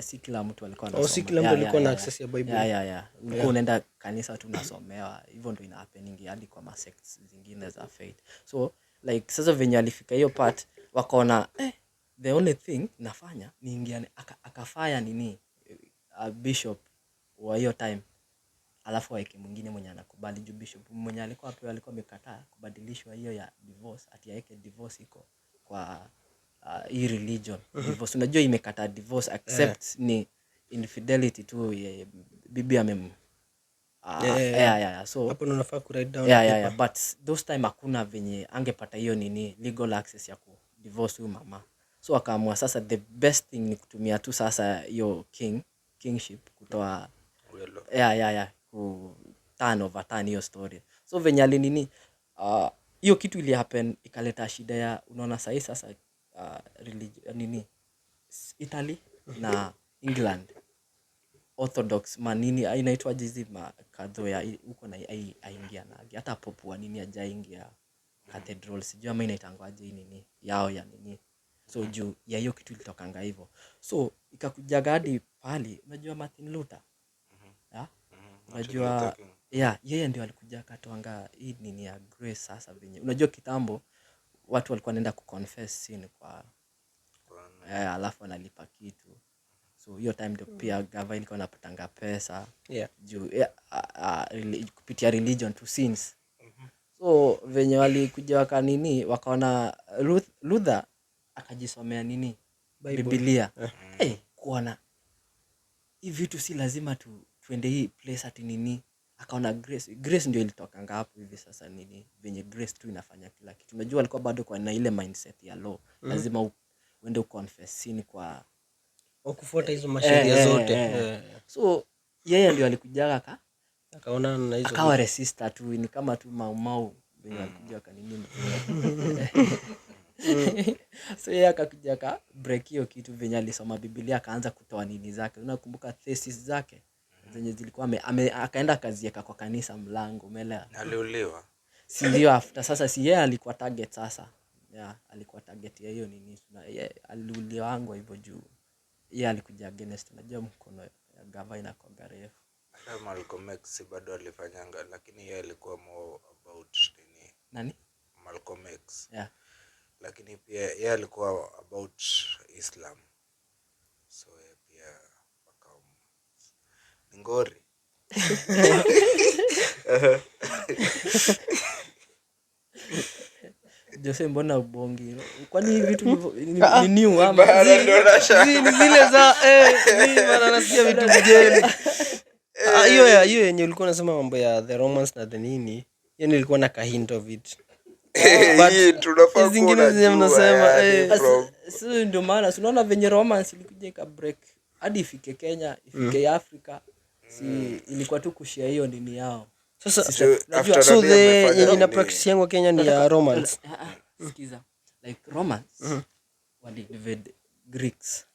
Si kila mtu alikuwa anasoma. Si kila mtu alikuwa na access ya Bible. Ulikuwa unaenda kanisa tu unasomewa. Hivyo ndio ina happening hadi kwa ma sects zingine za faith. So like sasa venye alifika hiyo part wakaona the only thing nafanya ni ingiane akafaya nini bishop wa hiyo time. Alafu waeke mwingine mwenye anakubali juu bishop mwenye alikuwa amekataa kubadilishwa hiyo ya divorce, ati yake divorce iko kwa hii religion. Divorce unajua imekataa divorce accept ni infidelity tu bibi amem so hapo unafaa ku write down but those time hakuna venye angepata hiyo nini legal access ya ku divorce huyu mama. So akaamua sasa the best thing ni kutumia tu sasa hiyo kingship kutoa ku turn hiyo story. So venye alinini hiyo kitu ili happen ikaleta shida ya unaona sasa religion nini Italy na England Orthodox manini inaitwa jizi kadho ya huko na aingia na hata popu wa nini ajaingia cathedral sijui ama inaitangwaje nini yao ya nini. So juu ya hiyo kitu ilitokanga hivyo. So ikakuja hadi pali unajua Martin Luther. Unajua yeye ndio alikuja akatoanga hii nini ya grace sasa venye. Unajua kitambo watu walikuwa wanaenda kuconfess sin kwa alafu analipa kitu. So hiyo time ndio pia gava ilikuwa inapatanga pesa juu kupitia religion to sins. So venye walikuja wakanini wakaona Luther akajisomea nini Biblia. Kuona hivi vitu si lazima tuende hii place ati nini. Akaona grace ndio ilitokanga hapo hivi sasa nini venye grace tu inafanya kila kitu. Unajua alikuwa bado kwa na ile mindset ya law. Lazima uende uconfess sin kwa kufuata hizo masheria zote. So yeye ndio alikujaga akaona na hizo akawa resistor tu ni kama tu mau venye alikuja kanini. So yeye akakuja break hiyo kitu venye alisoma Biblia akaanza kutoa nini zake. Unakumbuka thesis zake zenye zilikuwa akaenda kazieka kwa kanisa mlango umeelewa. Aliuliwa. Si ndio after sasa si yeye alikuwa target sasa. Alikuwa target ya hiyo nini. Yeye aliuliwa hivyo juu. Yeye alikuja against unajua mkono ya gava inakuwa refu. Hata Malcolm X bado alifanyanga lakini yeye alikuwa more about nini? Nani? Malcolm X. Lakini pia yeye alikuwa about Islam. So pia wakao ngori. Jose mbona ubongi? Kwani hivi vitu ni new ama zile za mimi bana nasikia vitu vigeni. Hiyo yenye ulikuwa unasema mambo ya the Romans na the nini? Hiyo nilikuwa na hint of it. Tunafaa zingine mnasema sio ndio maana unaona venye romance ilikuja ka break hadi ifike Kenya ifike Afrika si ilikuwa tu kushare hiyo nini yao. Sasa so the yenye na practice yangu Kenya ni ya romance. Sikiza like romance wali divide Greeks.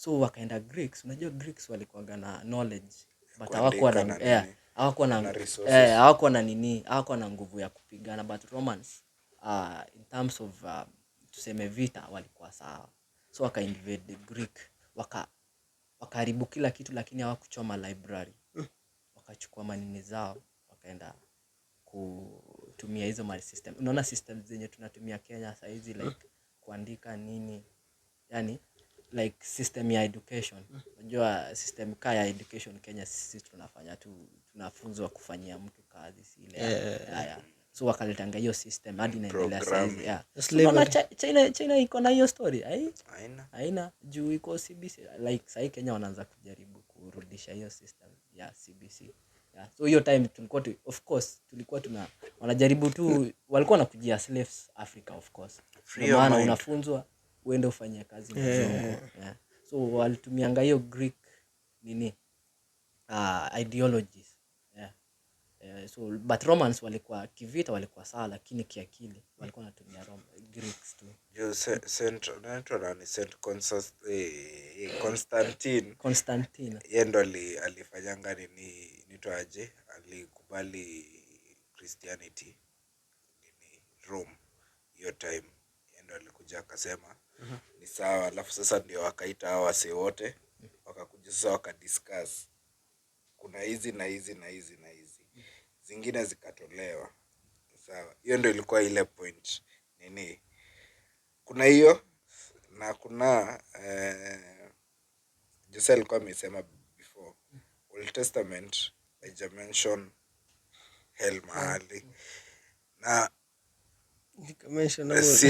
So wakaenda Greeks. Unajua Greeks walikuwa na knowledge but Kuandika hawakuwa na nini, hawakuwa na nguvu ya kupigana, but Romans in terms of tuseme vita walikuwa sawa. So waka invade the Greek, wakaharibu kila kitu, lakini hawakuchoma library. Wakachukua manini zao, wakaenda kutumia hizo mali system. Unaona system zenye tunatumia Kenya saa hizi, like kuandika nini, yani like system ya education. Unajua system ya education Kenya sisi tunafanya tu, tunafunzwa kufanyia mtu kazi ile. So wakaletanga hiyo system hadi inaendelea saa hizi. China iko na hiyo story. Haina juu iko CBC. Like sasa Kenya wanaanza kujaribu kurudisha hiyo system ya CBC. So hiyo time tulikuwa wanajaribu tu, walikuwa wanakujia slaves Africa of course. Maana unafunzwa uende ufanye kazi mzungu. So walitumianga hiyo Greek nini ideologies. So but Romans walikuwa kivita walikuwa sawa, lakini kiakili walikuwa wanatumia Greeks tu. Constantine yeye ndo alifanyanga nini nitoaje, alikubali Christianity ni Rome hiyo time. Yeye ndo alikuja akasema ni sawa, alafu sasa ndio wakaita hao wase wote wakakuja sasa wakadiscuss kuna hizi na hizi na hizi na hizi, zingine zikatolewa. Sawa, hiyo ndio ilikuwa ile point nini, kuna hiyo na kuna Jose alikuwa amesema before Old Testament mention hell mahali, na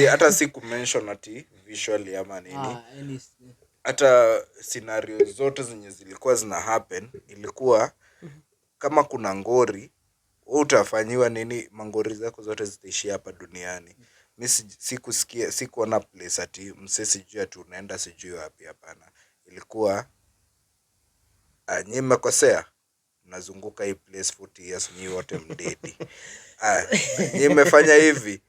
hata si kumention ati visually ama nini, hata scenario zote zenye zilikuwa zina happen ilikuwa kama kuna ngori wewe utafanyiwa nini, mangori zako zote zitaishia hapa duniani. Mimi sikusikia, sikuona place ati msesi juu ati unaenda sijui wapi, hapana. Ilikuwa nyinyi mmekosea, mnazunguka hii place 40 years nyinyi wote mdedi. Nyinyi mmefanya hivi,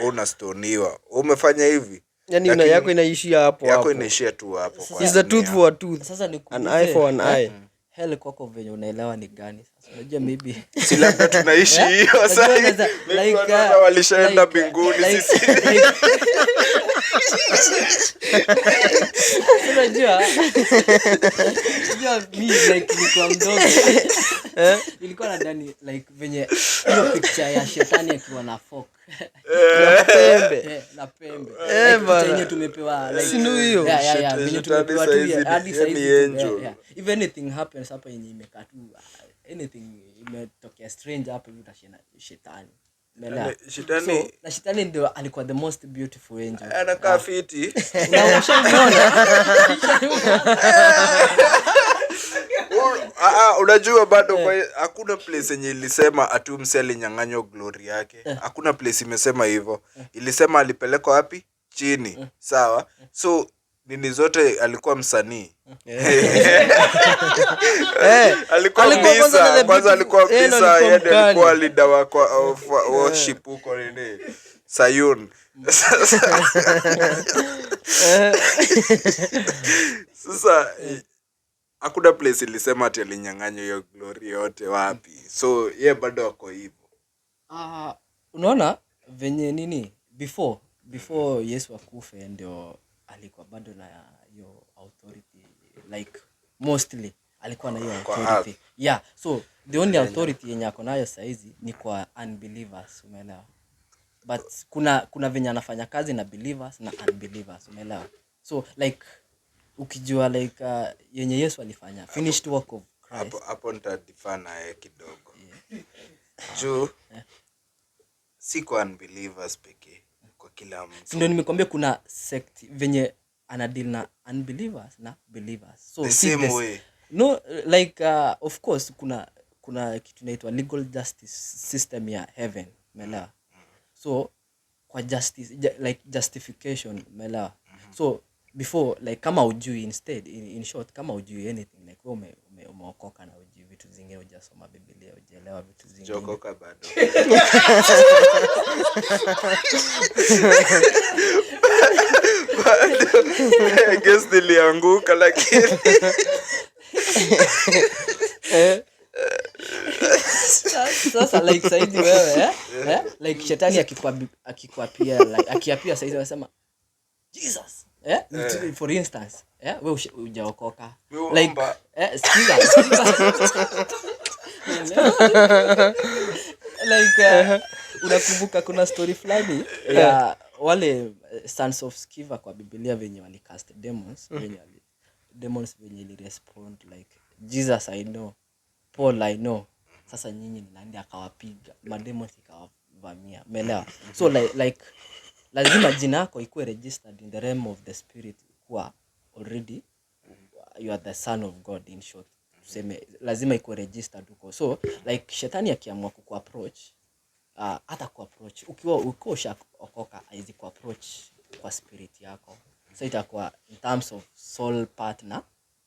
unastoniwa. Umefanya hivi, yani una yako inaishia hapo. Yako inaishia tu hapo. Is the tooth for a tooth. Sasa ni an eye for an eye. Hell kwako venye unaelewa ni gani sasa? Unajua maybe si labda tunaishi hiyo sasa. Like walishaenda mbinguni sisi. Unajua mimi like nilikuwa mdogo. Nilikuwa nadhani like venye hiyo picture ya shetani akiwa na fork. Na pembe. Yenye tumepewa like sinu hiyo. Venye tumepewa tu hadi sasa. If anything happens hapa yenye imekaa tu, anything imetokea strange hapa utashinda shetani. Shetani. So na shetani ndio alikuwa the most beautiful angel. Anakaa fiti. Unajua bado kwa hakuna place yenye ilisema atumse alinyang'anywa glory yake. Hakuna place imesema hivyo. Ilisema alipelekwa wapi? Chini. Sawa? So nini zote alikuwa msanii. Alikuwa mdisa, kwanza alikuwa mdisa, yeye alikuwa leader wa worship huko nini Sayun. Sasa hakuna place ilisema ati alinyang'anywa hiyo glory yote wapi. So yeye bado wako hivyo. Unaona venye nini before Yesu akufe ndio alikuwa bado na hiyo authority, like mostly alikuwa na hiyo authority. Yeah, so the only authority yenye ako nayo saizi ni kwa unbelievers, umeelewa? But kuna venye anafanya kazi na believers na unbelievers, umeelewa? So like ukijua like yenye Yesu alifanya finished work of Christ, hapo nitadefine kidogo. Juu si kwa unbelievers pekee, kwa kila mtu. Ndio nimekwambia kuna sect venye anadeal na unbelievers na believers. So the same way. No, like of course kuna kitu inaitwa legal justice system ya heaven, umeelewa? So kwa justice like justification, umeelewa? So before like kama ujui, instead in short kama ujui anything, like wewe umeokoka na ujui vitu zingine, hujasoma Biblia, hujaelewa vitu zingine. Jokoka bado. I guess nilianguka lakini Sasa like saizi wewe like shetani akikwapia like akiapia saizi anasema Jesus for instance wewe hujaokoka like sikiza like unakumbuka kuna story fulani ya wale sons of Sceva kwa Biblia venye walicast demons venye ili respond like Jesus I know, Paul I know. Sasa nyinyi ni nani? Akawapiga mademons ikawavamia, umeelewa? So like lazima jina yako ikuwe registered in the realm of the spirit kuwa already you are the son of God in short. Tuseme lazima ikuwe registered huko. So like shetani akiamua kukuapproach hata kuapproach ukiwa ushaokoka haizi kuapproach kwa spirit yako. So itakuwa in terms of soul part na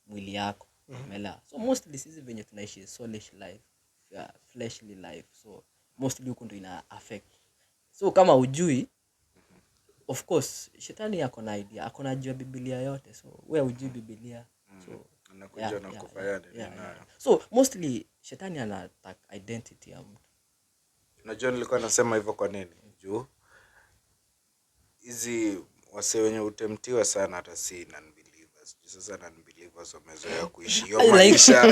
mwili yako, umeelewa? So mostly sisi venye tunaishi soulish life, fleshly life, so mostly huko ndio ina affect. So kama ujui, of course shetani yako na idea, ako na jua Biblia yote, so wewe ujui Biblia, so anakuja na kufanya nini? So mostly shetani anataka identity ya mtu. Unajua nilikuwa nasema hivyo kwa nini? Juu hizi wase wenye utemtiwa sana hata si non-believers. Sasa non-believers wamezoea kuishi hiyo maisha.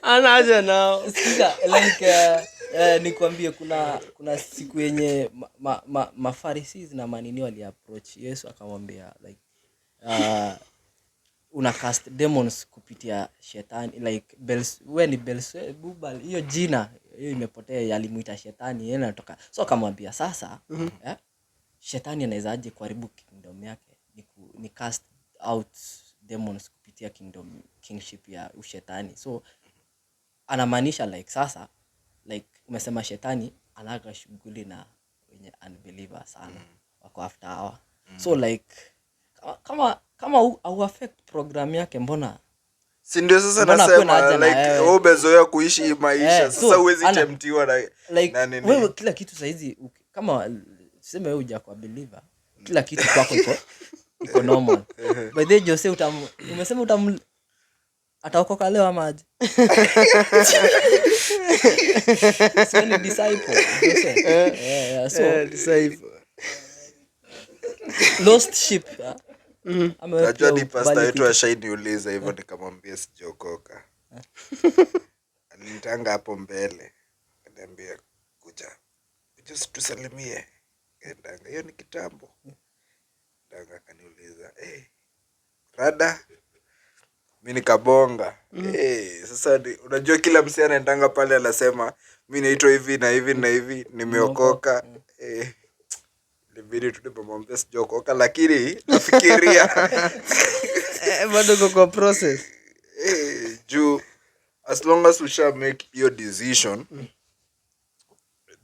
Anaja nao. Sikiza like nikwambie kuna siku yenye Pharisees na manini wali approach Yesu akamwambia like una cast demons kupitia shetani like wewe ni Beelzebub, hiyo jina hiyo imepotea, yalimuita shetani yeye anatoka. So akamwambia sasa shetani anawezaje kuharibu kingdom yake? Ni cast out demons kupitia kingship ya ushetani. So anamaanisha like sasa like umesema shetani anaga shughuli na wenye unbelievers sana wako after hour. So like kama au affect program yake, mbona si ndio sasa nasema like wewe umezoea kuishi maisha sasa huwezi temptiwa na like wewe kila kitu saizi kama tuseme wewe huja kwa believer kila kitu kwako iko normal. By the Jose umesema ataokoka leo ama aje? So ni disciple Jose. So disciple lost sheep. Najua ni pastor wetu ashaniuliza hivyo nikamwambia sijaokoka. Alinitanga hapo mbele. Akaniambia kuja tusalimie. Ndanga hiyo ni kitambo. Ndanga akaniuliza, rada? Mimi nikabonga. Sasa unajua kila msee anaendanga pale anasema mimi naitwa hivi na hivi na hivi, nimeokoka. Libidi tunapomwambia sijaokoka lakini nafikiria bado kwa process. Juu as long as usha make your decision,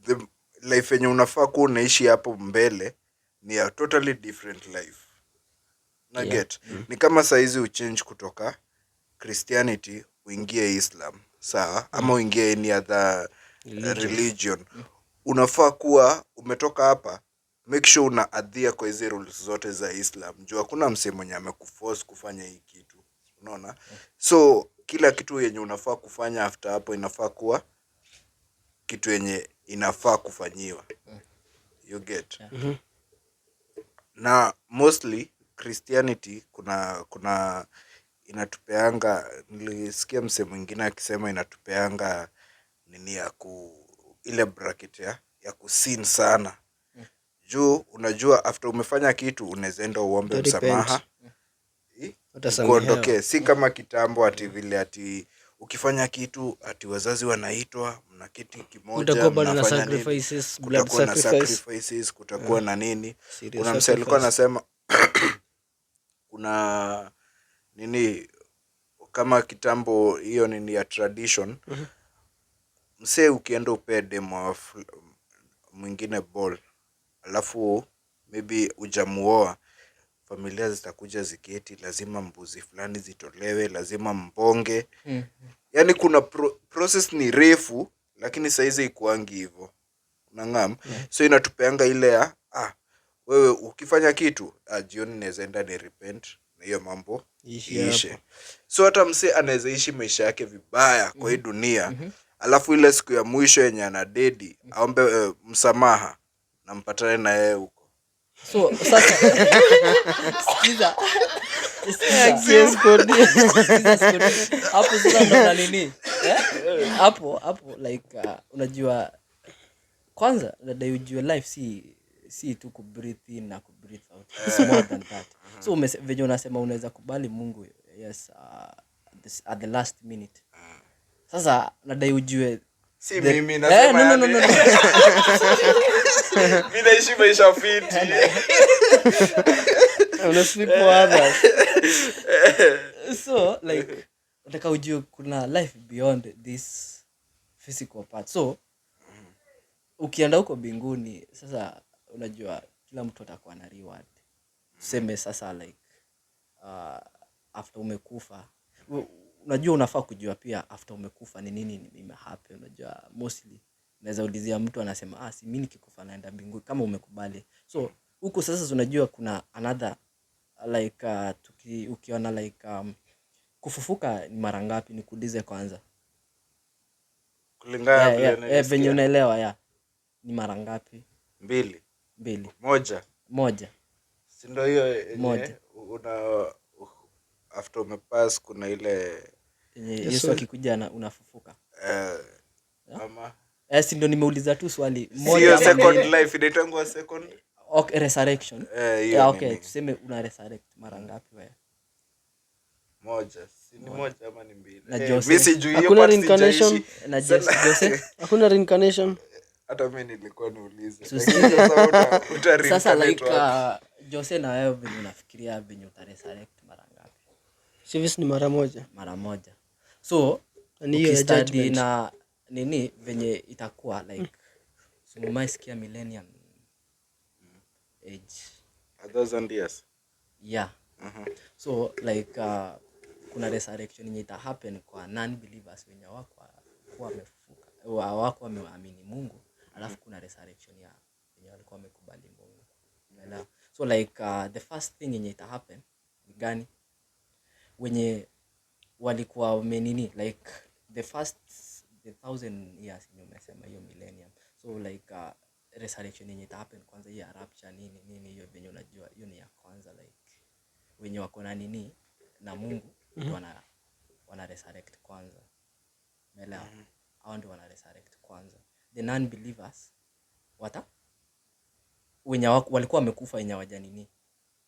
the life yenye unafaa kuwa unaishi hapo mbele ni a totally different life. Na get ni kama saizi uchange kutoka Christianity uingie Islam, sawa? Ama uingie any other religion. Unafaa kuwa umetoka hapa, make sure una adhere kwa hizo rules zote za Islam. Juu hakuna msemo mwenye amekuforce kufanya hii kitu, unaona? So kila kitu yenye unafaa kufanya after hapo inafaa kuwa kitu yenye inafaa kufanyiwa. You get? Na mostly Christianity kuna inatupeanga, nilisikia msemo mwingine akisema inatupeanga nini ya ile bracket ya kusin sana. Juu unajua after umefanya kitu unaweza enda uombe msamaha kuondoke. Si kama kitambo ati vile ati ukifanya kitu ati wazazi wanaitwa mna kiti kimoja mnafanya sacrifices, blood sacrifices, kutakuwa na nini. Kuna msee alikuwa anasema kuna nini kama kitambo hiyo nini ya tradition. Msee ukienda upe demo mwingine ball alafu maybe hujamuoa, familia zitakuja ziketi, lazima mbuzi fulani zitolewe, lazima mbonge. Yani kuna process ni refu lakini saizi ikuangi hivyo, unang'am. So inatupeanga ile ya wewe ukifanya kitu jioni naweza enda ni repent na hiyo mambo iishe. So hata msee anaweza ishi maisha yake vibaya kwa hii dunia, alafu ile siku ya mwisho yenye ana dedi aombe msamaha na mpatane na yeye huko. So sasa sikiza hapo sasa ndo na nini hapo like unajua kwanza dada ujue life si tu ku breathe in na ku breathe out, it's more than that. So venye unasema unaweza kubali Mungu, yes, at the last minute. Sasa nadai ujue si mimi nasema no. mimi naishi maisha fiti. Una sleep for others. So like nataka ujue kuna life beyond this physical part. So ukienda huko mbinguni sasa unajua kila mtu atakuwa na reward. Tuseme sasa like after umekufa, unajua unafaa kujua pia after umekufa ni nini imehappen. Unajua mostly naweza ulizia mtu anasema si mimi nikikufa naenda mbinguni kama umekubali. So huko sasa unajua kuna another like ukiona like kufufuka ni mara ngapi, nikuulize kwanza kulingana vile venye unaelewa ni mara ngapi? 2 moja si ndio hiyo moja. Una after umepass kuna ile Yesu akikuja unafufuka ama si ndio nimeuliza tu swali moja. Sio second life, inaitangwa second resurrection. Okay, tuseme una resurrect mara ngapi wewe? Moja. Si ni moja ama ni 2? Na Jose. Mimi sijui hiyo Hakuna part reincarnation na Jose. Hakuna reincarnation. Hata mimi nilikuwa nauliza. Sasa like Jose na wewe venye unafikiria venye utaresurrect mara ngapi? Service ni mara moja. So ni study na nini venye itakuwa like so umaisikia millennium age 1000 years. So like kuna resurrection yenye ita happen kwa non believers wenye wamefufuka wako wameamini Mungu, alafu kuna resurrection ya wenye walikuwa wamekubali Mungu. Unaelewa? So like the first thing yenye ita happen ni gani? Wenye walikuwa wamenini like the 1000 years yenye umesema hiyo millennium. So like resurrection yenye ita happen kwanza hii rapture nini hiyo venye unajua hiyo ni ya kwanza, like wenye wako na nini na Mungu wana resurrect kwanza. Umeelewa? Hao ndio wana resurrect kwanza. The non believers wenye walikuwa wamekufa wenye hawajanini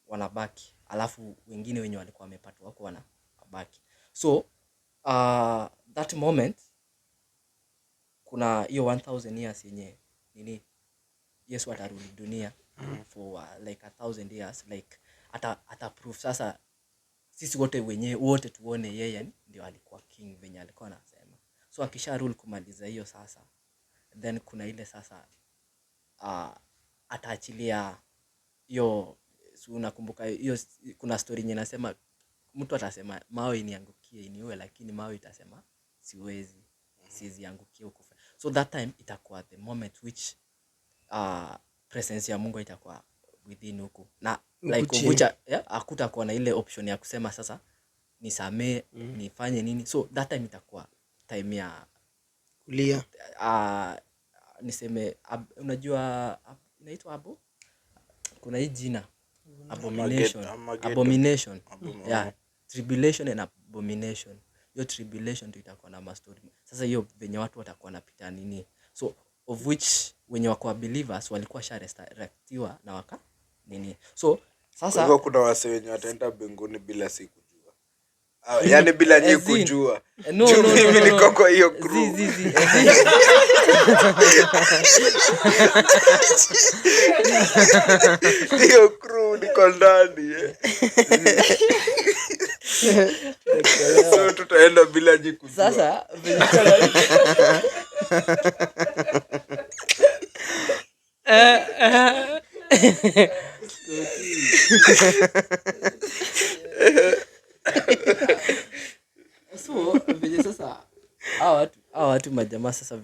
wanabaki, alafu wengine wenye walikuwa wamepatwa wako wanabaki. So that moment kuna hiyo 1000 years yenye nini Yesu atarudi dunia for like 1000 years, like ata proof sasa sisi wote tuone yeye ndio alikuwa king venye alikuwa anasema. So akisha rule kumaliza hiyo sasa, then kuna ile sasa ataachilia hiyo. So unakumbuka hiyo kuna story yenye nasema mtu atasema mawe iniangukie iniue, lakini mawe itasema siwezi angukie ukufa. So that time itakuwa the moment which presence ya Mungu itakuwa within huko, na like uvucha hakutakuwa na ile option ya kusema sasa nisamee nifanye nini. So that time itakuwa time ya kulia niseme unajua inaitwa kuna hii jina abomination. Tribulation and abomination. Hiyo tribulation ndio itakuwa na mastori sasa, hiyo venye watu watakuwa napita nini. So of which wenye wako believers walikuwa resurrectiwa na waka nini. So sasa kwa kuna wase wenye wataenda mbinguni bila kujua. Yaani bila nyinyi kujua. No. Mimi niko kwa hiyo crew. Hiyo crew niko ndani. So tutaenda bila nyinyi kujua. Sasa so venye sasa hao watu tu majamaa sasa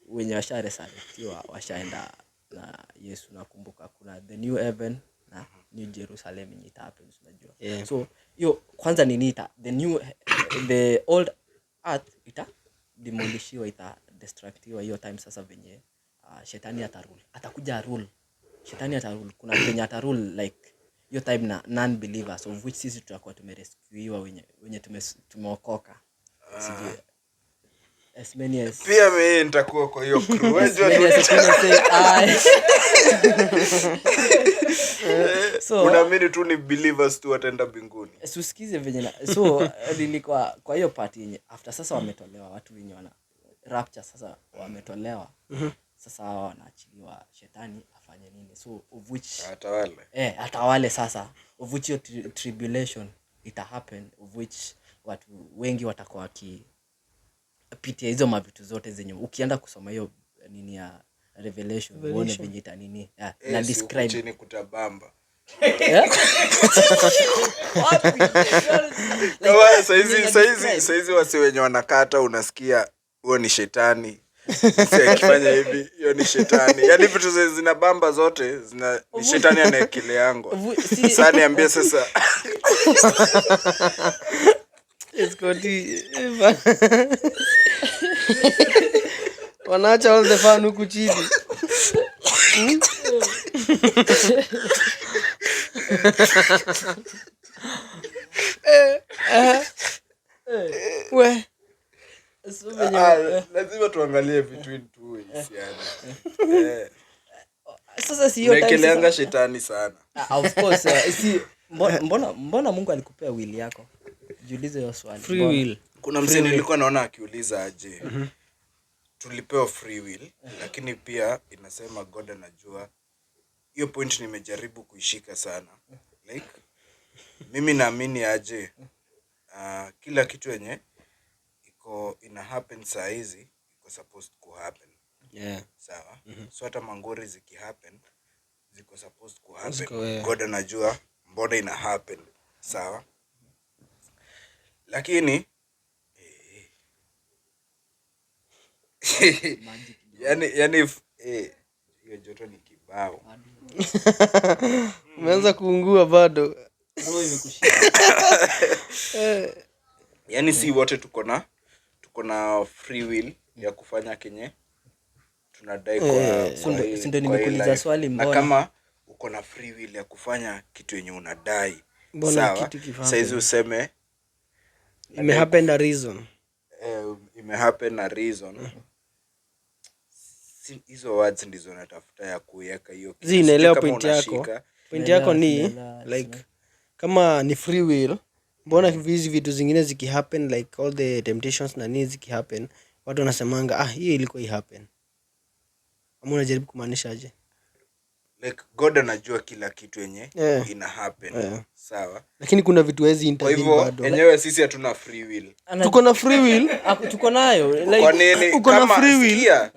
wenye washaresurrectiwa washaenda na Yesu. Nakumbuka kuna the new heaven na new Jerusalem yenye itahappen, unajua. Yeah. So hiyo kwanza ni the old earth ita demolishiwa, ita destructiwa hiyo time sasa venye shetani atakuja rule. Shetani atarule, kuna venye atarule like hiyo time na non believers, of which sisi tutakuwa tumerescueiwa wenye tumeokoka. Sijui as many as pia mimi nitakuwa kwa hiyo crew. So unaamini tu ni believers tu wataenda mbinguni? Usikize venye so nilikuwa kwa hiyo party yenye after sasa wametolewa watu wenye wana rapture, sasa wametolewa. Sasa wanaachiliwa, shetani afanye nini? So of which atawale sasa, of which your tribulation ita happen, of which watu wengi watakuwa wakipitia hizo mavitu zote zenye ukienda kusoma hiyo nini ya Revelation uone venye ita nini na describe chini kutabamba. Kama saizi wasi wenye wanakata unasikia huo ni shetani. Sasa akifanya hivi hiyo ni shetani. Yaani vitu zinabamba zote ni shetani anaekeleangwa. Sasa niambie sasa. Escoti. Wanaacha all the fun huku chini. We lazima tuangalie between two ways yani. Sasa si hiyo time Nekeleanga shetani sana. Of course, si mbona Mungu alikupea will yako? Jiulize hiyo swali. Free will. Kuna msee nilikuwa naona akiuliza aje. Tulipewa free will, lakini pia inasema God anajua. Hiyo point nimejaribu kuishika sana. Like mimi naamini aje kila kitu yenye ina happen saa hizi iko supposed to happen. Yeah. Sawa. So hata mangori ziki happen ziko supposed to happen. God anajua mbona ina happen. Sawa. Lakini yani hiyo joto ni kibao. Umeanza kuungua bado. Roho imekushika. Yani si wote tuko na free will ya kufanya kenye tunadai kwa ndio nimekuuliza swali mbona. Na kama uko na free will ya kufanya kitu yenye unadai, sawa, saizi useme imehappen a reason. Imehappen a reason. Hizo words ndizo natafuta ya kuweka hiyo kitu. Zinaelewa point yako. Point yako ni like kama ni free will, mbona hizi vitu zingine zikihappen like all the temptations na nini zikihappen, watu wanasemanga hii ilikuwa happen. Ama unajaribu kumaanisha aje? Like God anajua kila kitu yenye ina happen. Sawa. Lakini kuna vitu hizi intervene bado. Kwa hivyo yenyewe sisi hatuna free will. Tuko na free will. Tuko nayo. Like kwa nini uko na free will?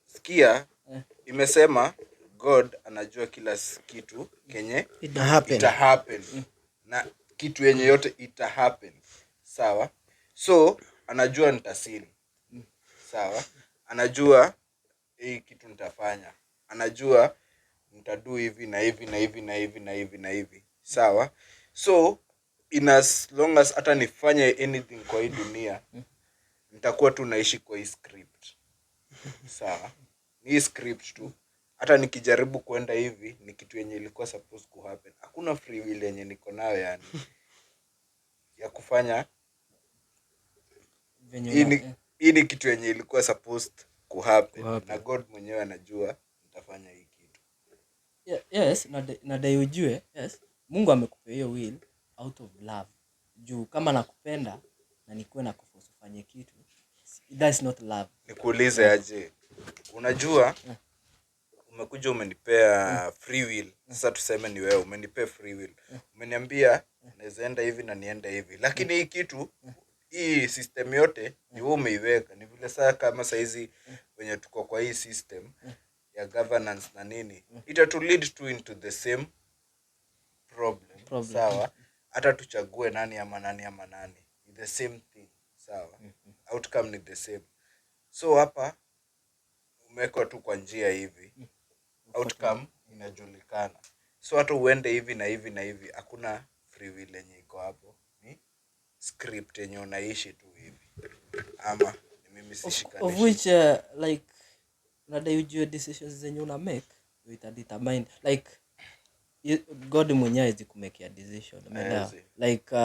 Sikia imesema God anajua kila kitu kenye ita happen. Na kitu yenye yote ita happen. Sawa. So anajua nitasini. Sawa. Anajua hii kitu nitafanya. Anajua nitadu hivi na hivi na hivi na hivi na hivi na hivi. Sawa. So in as long as hata nifanye anything kwa hii dunia, nitakuwa tu naishi kwa hii script. Sawa. Ni script tu. Hata nikijaribu kwenda hivi ni kitu yenye ilikuwa supposed to happen. Hakuna free will yenye niko nayo yani ya kufanya hii ni kitu yenye ilikuwa supposed to happen. Na God mwenyewe anajua nitafanya hii kitu. Yes, na dai ujue, yes. Mungu amekupea hiyo will out of love. Juu kama nakupenda na nikuwe na kuforce ufanye kitu, that is not love. Nikuulize aje. Unajua umekuja umenipea free will. Sasa tuseme ni wewe umenipea free will. Umeniambia naweza enda hivi na nienda hivi. Lakini hii kitu hii system yote ni wewe umeiweka. Ni vile saa kama saizi wenye tuko kwa hii system ya governance na nini, ita lead to into the same problem. Sawa. Hata tuchague nani ama nani. The same thing. Sawa. outcome ni the same. So hapa umewekwa tu kwa njia hivi, outcome inajulikana. So hata uende hivi na hivi na hivi, hakuna free will yenye iko hapo, ni script yenye unaishi tu hivi. Ama ni mimi sishikanishi. Of which like unadai ujue decisions zenye una make with a determined like God mwenyewe hawezi kumake a decision, umeelewa? Like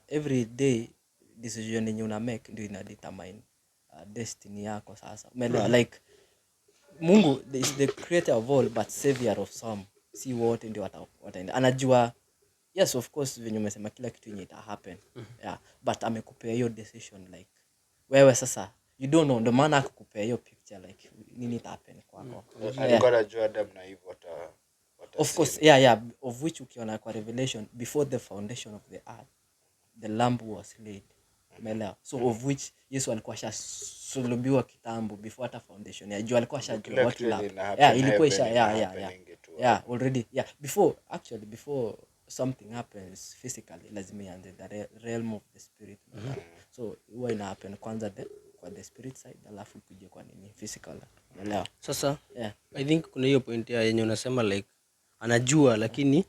every day decision yenye una make ndio ina determine destiny yako sasa, umeelewa? Like Mungu is the creator of all but savior of some. Si wote ndio wataenda. Anajua, yes of course venye umesema kila kitu yenye ita happen. Yeah, but amekupea hiyo decision like wewe sasa you don't know, ndio maana akakupea hiyo picture like nini ita happen kwako. Alikuwa anajua Adam na Eve wata Of course, yeah, of which ukiona kwa Revelation, before the foundation of the earth the lamb was laid. Umeelewa? So of which Yesu alikuwa shasulubiwa kitambo before hata foundation. Yeah, juu alikuwa shajua what will happen. Yeah, ilikuwa yeah, already. Yeah, before something happens physically, lazima ianze the realm of the spirit. So huwa ina happen kwanza kwa the spirit side, alafu kuje kwa nini physical. Umeelewa? Sasa I think kuna hiyo point ya yenye unasema like anajua lakini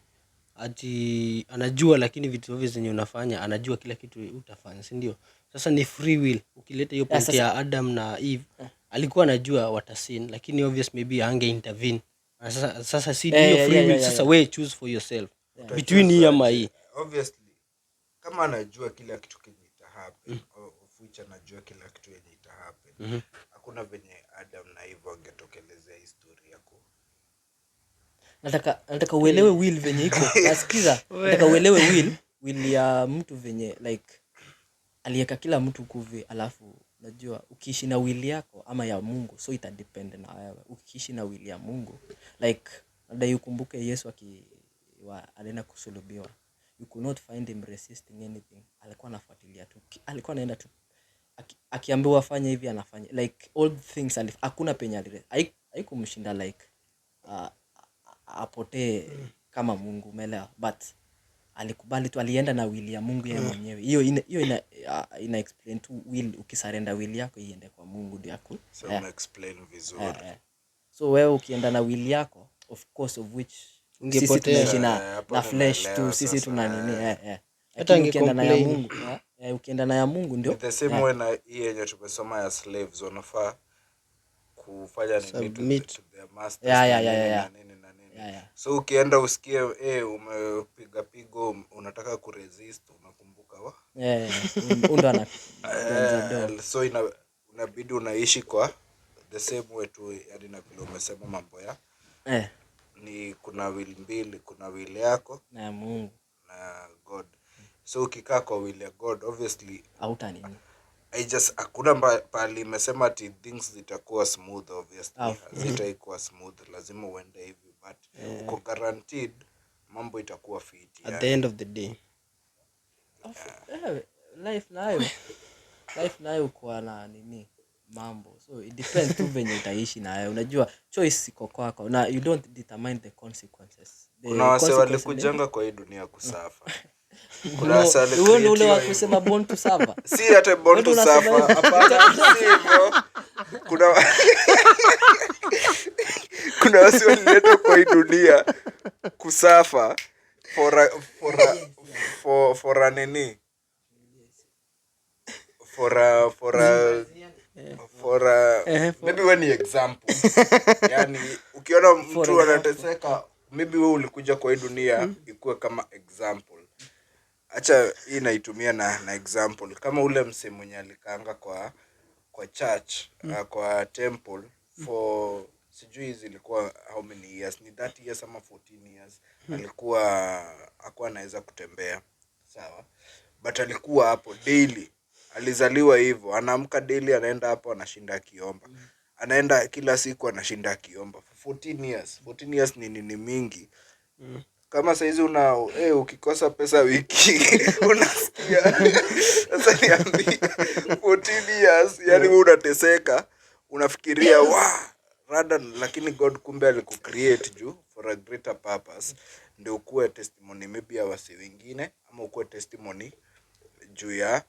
anajua lakini vitu vyote zenye unafanya anajua kila kitu utafanya, si ndio? Sasa ni free will. Ukileta hiyo point ya Adam na Eve, alikuwa anajua watasin lakini obvious maybe ange intervene. Sasa si hiyo free will. Sasa wewe choose for yourself between hii ama hii. Obviously kama anajua kila kitu kenye ita happen, of which anajua kila kitu yenye ita happen, hakuna venye Adam na Eve wangetokelezea historia yako. Nataka uelewe will venye iko. Nasikiza. Nataka uelewe will ya mtu venye like aliweka kila mtu kuvi, alafu unajua ukiishi na will yako ama ya Mungu, so ita depend na wewe. Ukiishi na will ya Mungu like nadai ukumbuke Yesu alienda kusulubiwa. You could not find him resisting anything. Alikuwa anafuatilia tu. Alikuwa anaenda tu akiambiwa afanye hivi anafanya. Like all things hakuna penye haikumshinda like apotee kama Mungu, umeelewa? But alikubali tu, alienda na will ya Mungu yeye mwenyewe. Hiyo ina explain tu will. Ukisarenda will yako iende kwa Mungu ndio yako. So explain vizuri. So wewe ukienda na will yako, of course of which sisi tunaishi na flesh tu, sisi tuna nini hata ukienda na ya Mungu, ukienda na ya Mungu ndio the same way na hii yenye tumesoma ya slaves wanafaa kufanya nini to their masters. Yeah. So ukienda usikie umepiga pigo unataka kuresist, unakumbuka ndo ana so inabidi unaishi kwa the same way tu, yani na vile umesema mambo ya ni kuna will mbili, kuna will yako na Mungu na God. So ukikaa kwa will ya God obviously hauta nini, hakuna pali imesema ati things zitakuwa smooth. Obviously zitaikuwa smooth, lazima uende hivi, but uko guaranteed mambo itakuwa fit at the end of the day. Life nayo kwa na nini mambo, so it depends tu venye utaishi nayo. Unajua choice iko kwako na you don't determine the consequences. Kuna wase walikujanga kwa hii dunia kusafa. Kuna wase walikujanga ule wa kusema born to suffer. Si hata born to suffer, hapana, si hivyo. Kuna wase waliletwa kwa hii dunia kusafa for a nini, maybe when you example. Yani ukiona mtu anateseka, maybe wewe ulikuja kwa hii dunia ikuwe kama example. Acha hii naitumia na example. Kama ule msee mwenye alikaanga kwa church, kwa temple for sijui zilikuwa how many years, ni 30 years ama 14 years. Alikuwa hakuwa anaweza kutembea. Sawa? But alikuwa hapo daily. Alizaliwa hivyo, anaamka daily, anaenda hapo anashinda akiomba. Anaenda kila siku anashinda akiomba for 14 years. 14 years ni mingi. Kama saizi ukikosa pesa wiki unasikia sasa niambie 14 years, yani wewe unateseka, unafikiria rather, lakini God kumbe alikucreate juu for a greater purpose, ndio ukuwe testimony maybe ya wasi wengine, ama ukuwe testimony juu ya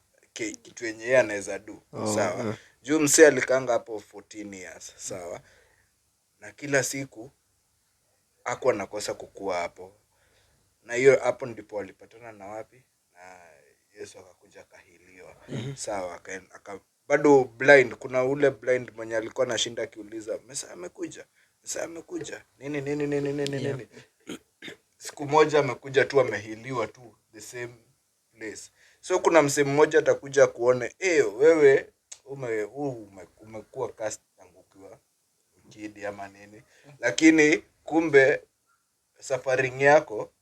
kitu yenye yeye anaweza do. Sawa. Juu msee alikanga hapo 14 years. Sawa. Na kila siku hakuwa nakosa kukua hapo. Na hiyo hapo ndipo alipatana na wapi? Na Yesu akakuja akahiliwa. Sawa, bado blind, kuna ule blind mwenye alikuwa anashinda akiuliza, Mesa amekuja? Mesa amekuja? Nini? Siku moja amekuja tu amehiliwa tu the same place. So kuna msee mmoja atakuja kuone, wewe umekuwa cast tangu ukiwa kid ama nini. Lakini kumbe safari yako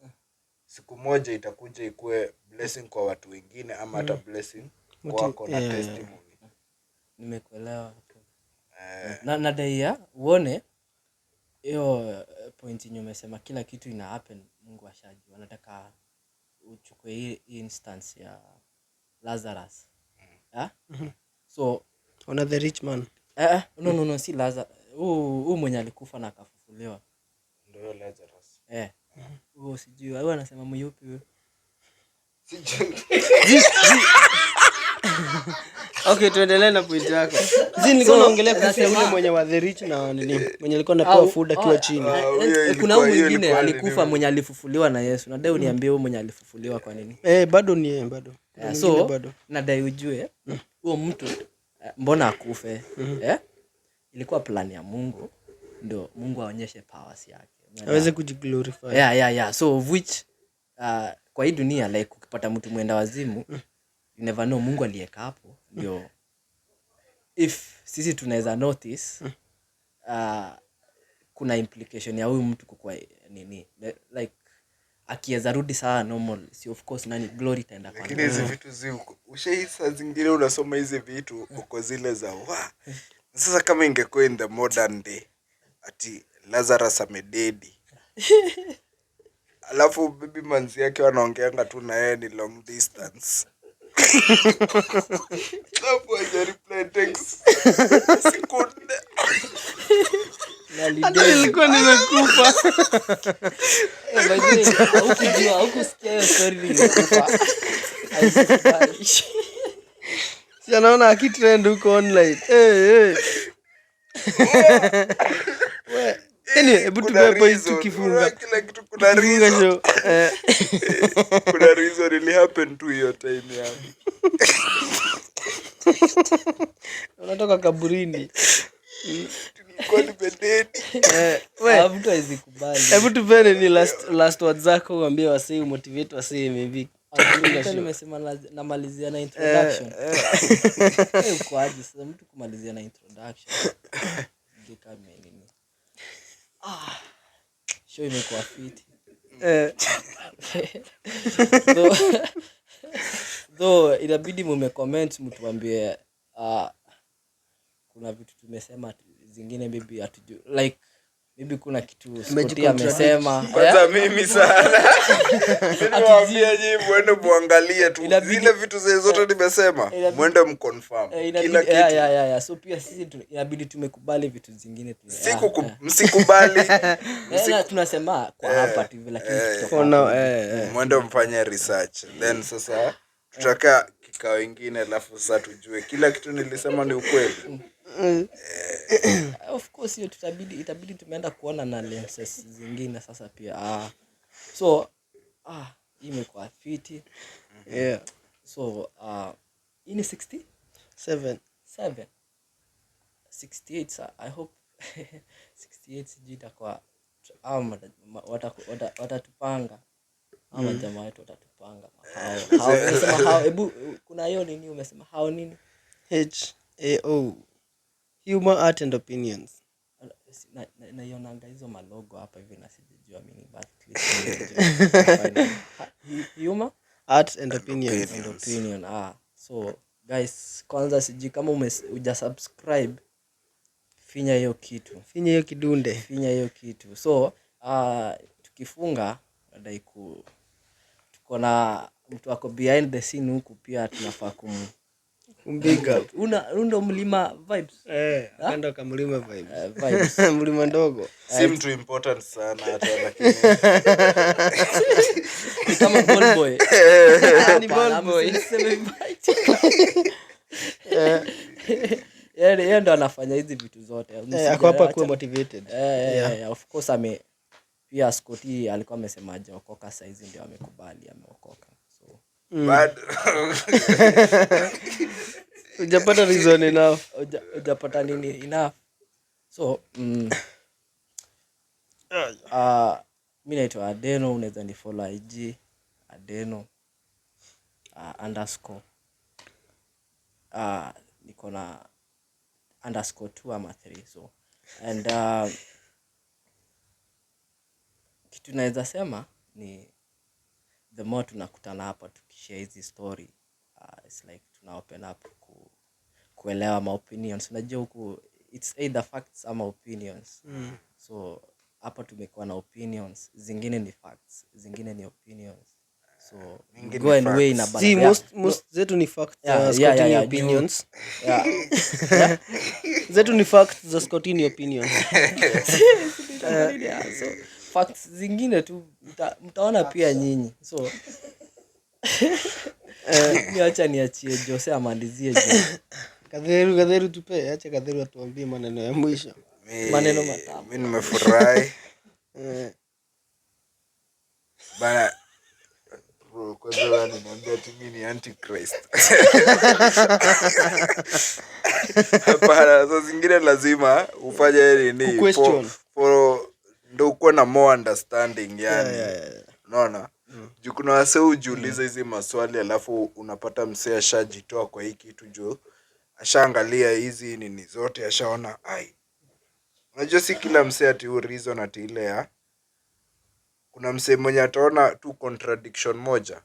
siku moja itakuja ikue blessing kwa watu wengine ama hata blessing kwako na testimony. Nimekuelewa hapo. Na nadai uone hiyo point yenye umesema kila kitu ina happen Mungu ashajua. Nataka uchukue hii instance ya Lazarus. So on the rich man. No, si Lazarus. Huyu mwenye alikufa na akafufuliwa. Ndio Lazarus. Sijui wewe anasema myupi wewe? Sijui. Okay, tuendelee na point yako. Nilikuwa naongelea kuhusu yule mwenye wa the rich na nini? Mwenye alikuwa anapewa food akiwa chini. Kuna huyu mwingine alikufa mwenye alifufuliwa na Yesu. Nadai uniambie huyu mwenye alifufuliwa kwa nini? Bado ni yeye bado. So nadai ujue huyo mtu mbona akufe? Ilikuwa plan ya Mungu. Ndio Mungu aonyeshe powers yake. Aweze kujiglorify. Yeah. So which kwa hii dunia like ukipata mtu mwenda wazimu, you never know Mungu aliweka hapo. Ndio if sisi tunaweza notice kuna implication ya huyu mtu kwa nini like akiweza rudi sawa normal, si of course nani glory itaenda kwa. Lakini hizi vitu ushaisa zingine unasoma hizi vitu uko zile za sasa kama ingekuwa in the modern day ati Lazarus amededi. Alafu bibi manzi yake wanaongeanga tu na yeye ni long distance. Hapo ya reply text. Sekunde. Nilikuwa nimekufa. Hukusikia story nilikufa. Si anaona akitrend huko online. Hebu tupe point tukifunga. Kila kitu kuna reason. Kuna reason really happen to hiyo time yangu. Unatoka kaburini. Tulikuwa nimededi. Mtu hawezi kubali. Hebu tupe ni last words zako uambie wasee motivate wasee maybe. Nimesema namalizia na introduction. Uko aje sasa mtu kumalizia na introduction? Ndika nini? Show imekuwa fiti. Though inabidi mumecomment mtuambie kuna vitu tumesema zingine maybe hatujui like maybe kuna kitu Scotty amesema. Kwanza mimi sana. Niwaambia nyinyi muende muangalie tu zile vitu zote nimesema. Muende mconfirm kila kitu. Yeah. So pia sisi inabidi tumekubali vitu zingine tu. Msikubali. Tunasema kwa hapa tu hivi lakini muende mfanye research. Then sasa tutakaa kikao kingine alafu sasa tujue kila kitu nilisema ni ukweli. Of course hiyo itabidi tumeenda kuona na lenses zingine sasa pia. So imekuwa fiti. So hii ni 67 68 I hope 68 sijui itakuwa watatupanga ama jamaa wetu watatupanga hao. Hebu kuna hiyo nini umesema hao nini? HAO Humor Art and Opinions. Naionanga hizo malogo hapa hivi na sijajua mimi but Humor Art and Opinions. So guys, kwanza sijui kama uja subscribe, finya hiyo kitu. Finya hiyo kitu. So tukifunga nadai tuko na mtu wako behind the scene huku pia tunafaa Big up. Ndo mlima vibes. Kando kamlima vibes. Vibes. Mlima ndogo. Si mtu important sana hata lakini Ni kama ball boy. Ni ball boy. Yeye ndo anafanya hizi vitu zote. Ako hapa kuwa motivated. Of course pia Scotty alikuwa amesema hajaokoka, saizi ndio amekubali ameokoka. So bad. Hujapata reason enough. hujapata nini enough. So mi naitwa Adeno, unaweza ni follow IG Adeno _ niko na _2 ama 3. So and kitu naweza sema ni the more tunakutana hapa tukishare hizi story, it's like tuna open up kuelewa ma opinions. Unajua huku it's either facts ama opinions. So hapa tumekuwa na opinions, zingine ni facts, zingine ni opinions. So go and weigh na balance. Most zetu ni facts Yeah, za yeah, Scotty yeah, opinions. Yeah. Zetu ni facts za Scotty opinions. So facts zingine tu mtaona pia nyinyi. So niacha niachie Jose amalizie Kadheru tupe, acha Kadheru atuambie maneno ya mwisho. maneno matamu. Mimi nimefurahi. Bana kwanza wananiambia ati mimi ni antichrist. Hapana, so zingine lazima ufanye nini for ndo uko na more understanding yani. Unaona? Juu kuna wase hujiuliza hizi maswali alafu unapata msee ashajitoa kwa hii kitu juu ashaangalia hizi nini zote ashaona ai. Unajua si kila msee ati reason ati ile ya kuna msee mwenye ataona tu contradiction moja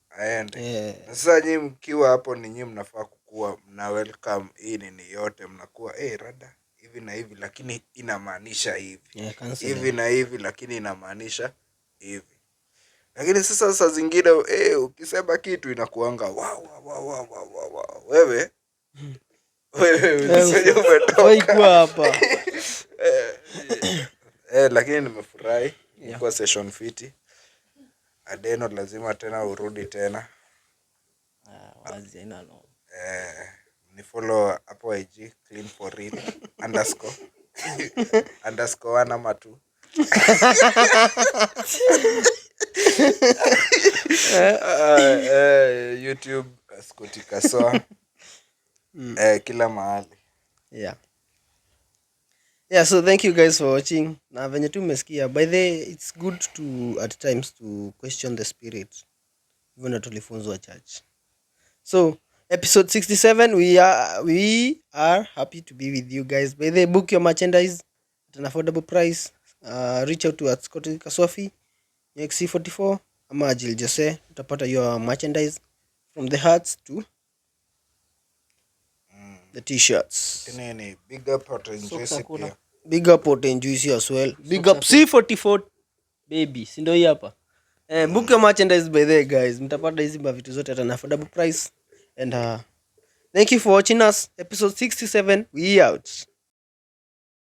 aende. Sasa nyinyi mkiwa hapo ni nyinyi mnafaa kukua mna welcome hii nini yote, mnakuwa rada hivi na hivi lakini inamaanisha hivi. Hivi na hivi lakini inamaanisha hivi. Lakini sasa saa zingine ukisema kitu inakuanga wow. Wewe umetoka hapa. Lakini nimefurahi kwa session fiti. Adeno lazima tena urudi tena. Wazi ina no. Ni follow hapo IG clean for real _1 ama 2. YouTube Scotty Kasoa. Kila mahali. Yeah, so thank you guys for watching. Na venye tu mmesikia, by the way, it's good to at times to question the spirit. Hivyo ndo tulifunzwa church. So episode 67, we are happy to be with you guys. By the way, book your merchandise at an affordable price. Reach out to Scotty Kasofi, XC44 ama Jill Jose. Utapata your merchandise from the hats to the t-shirts. Kinene big up out Juicy pia. Big up out Juicy as well. Big up C44 baby. Si ndio hii hapa? Book your merchandise by there guys. Mtapata hizi vitu zote at an affordable price. And thank you for watching us. Episode 67. We out.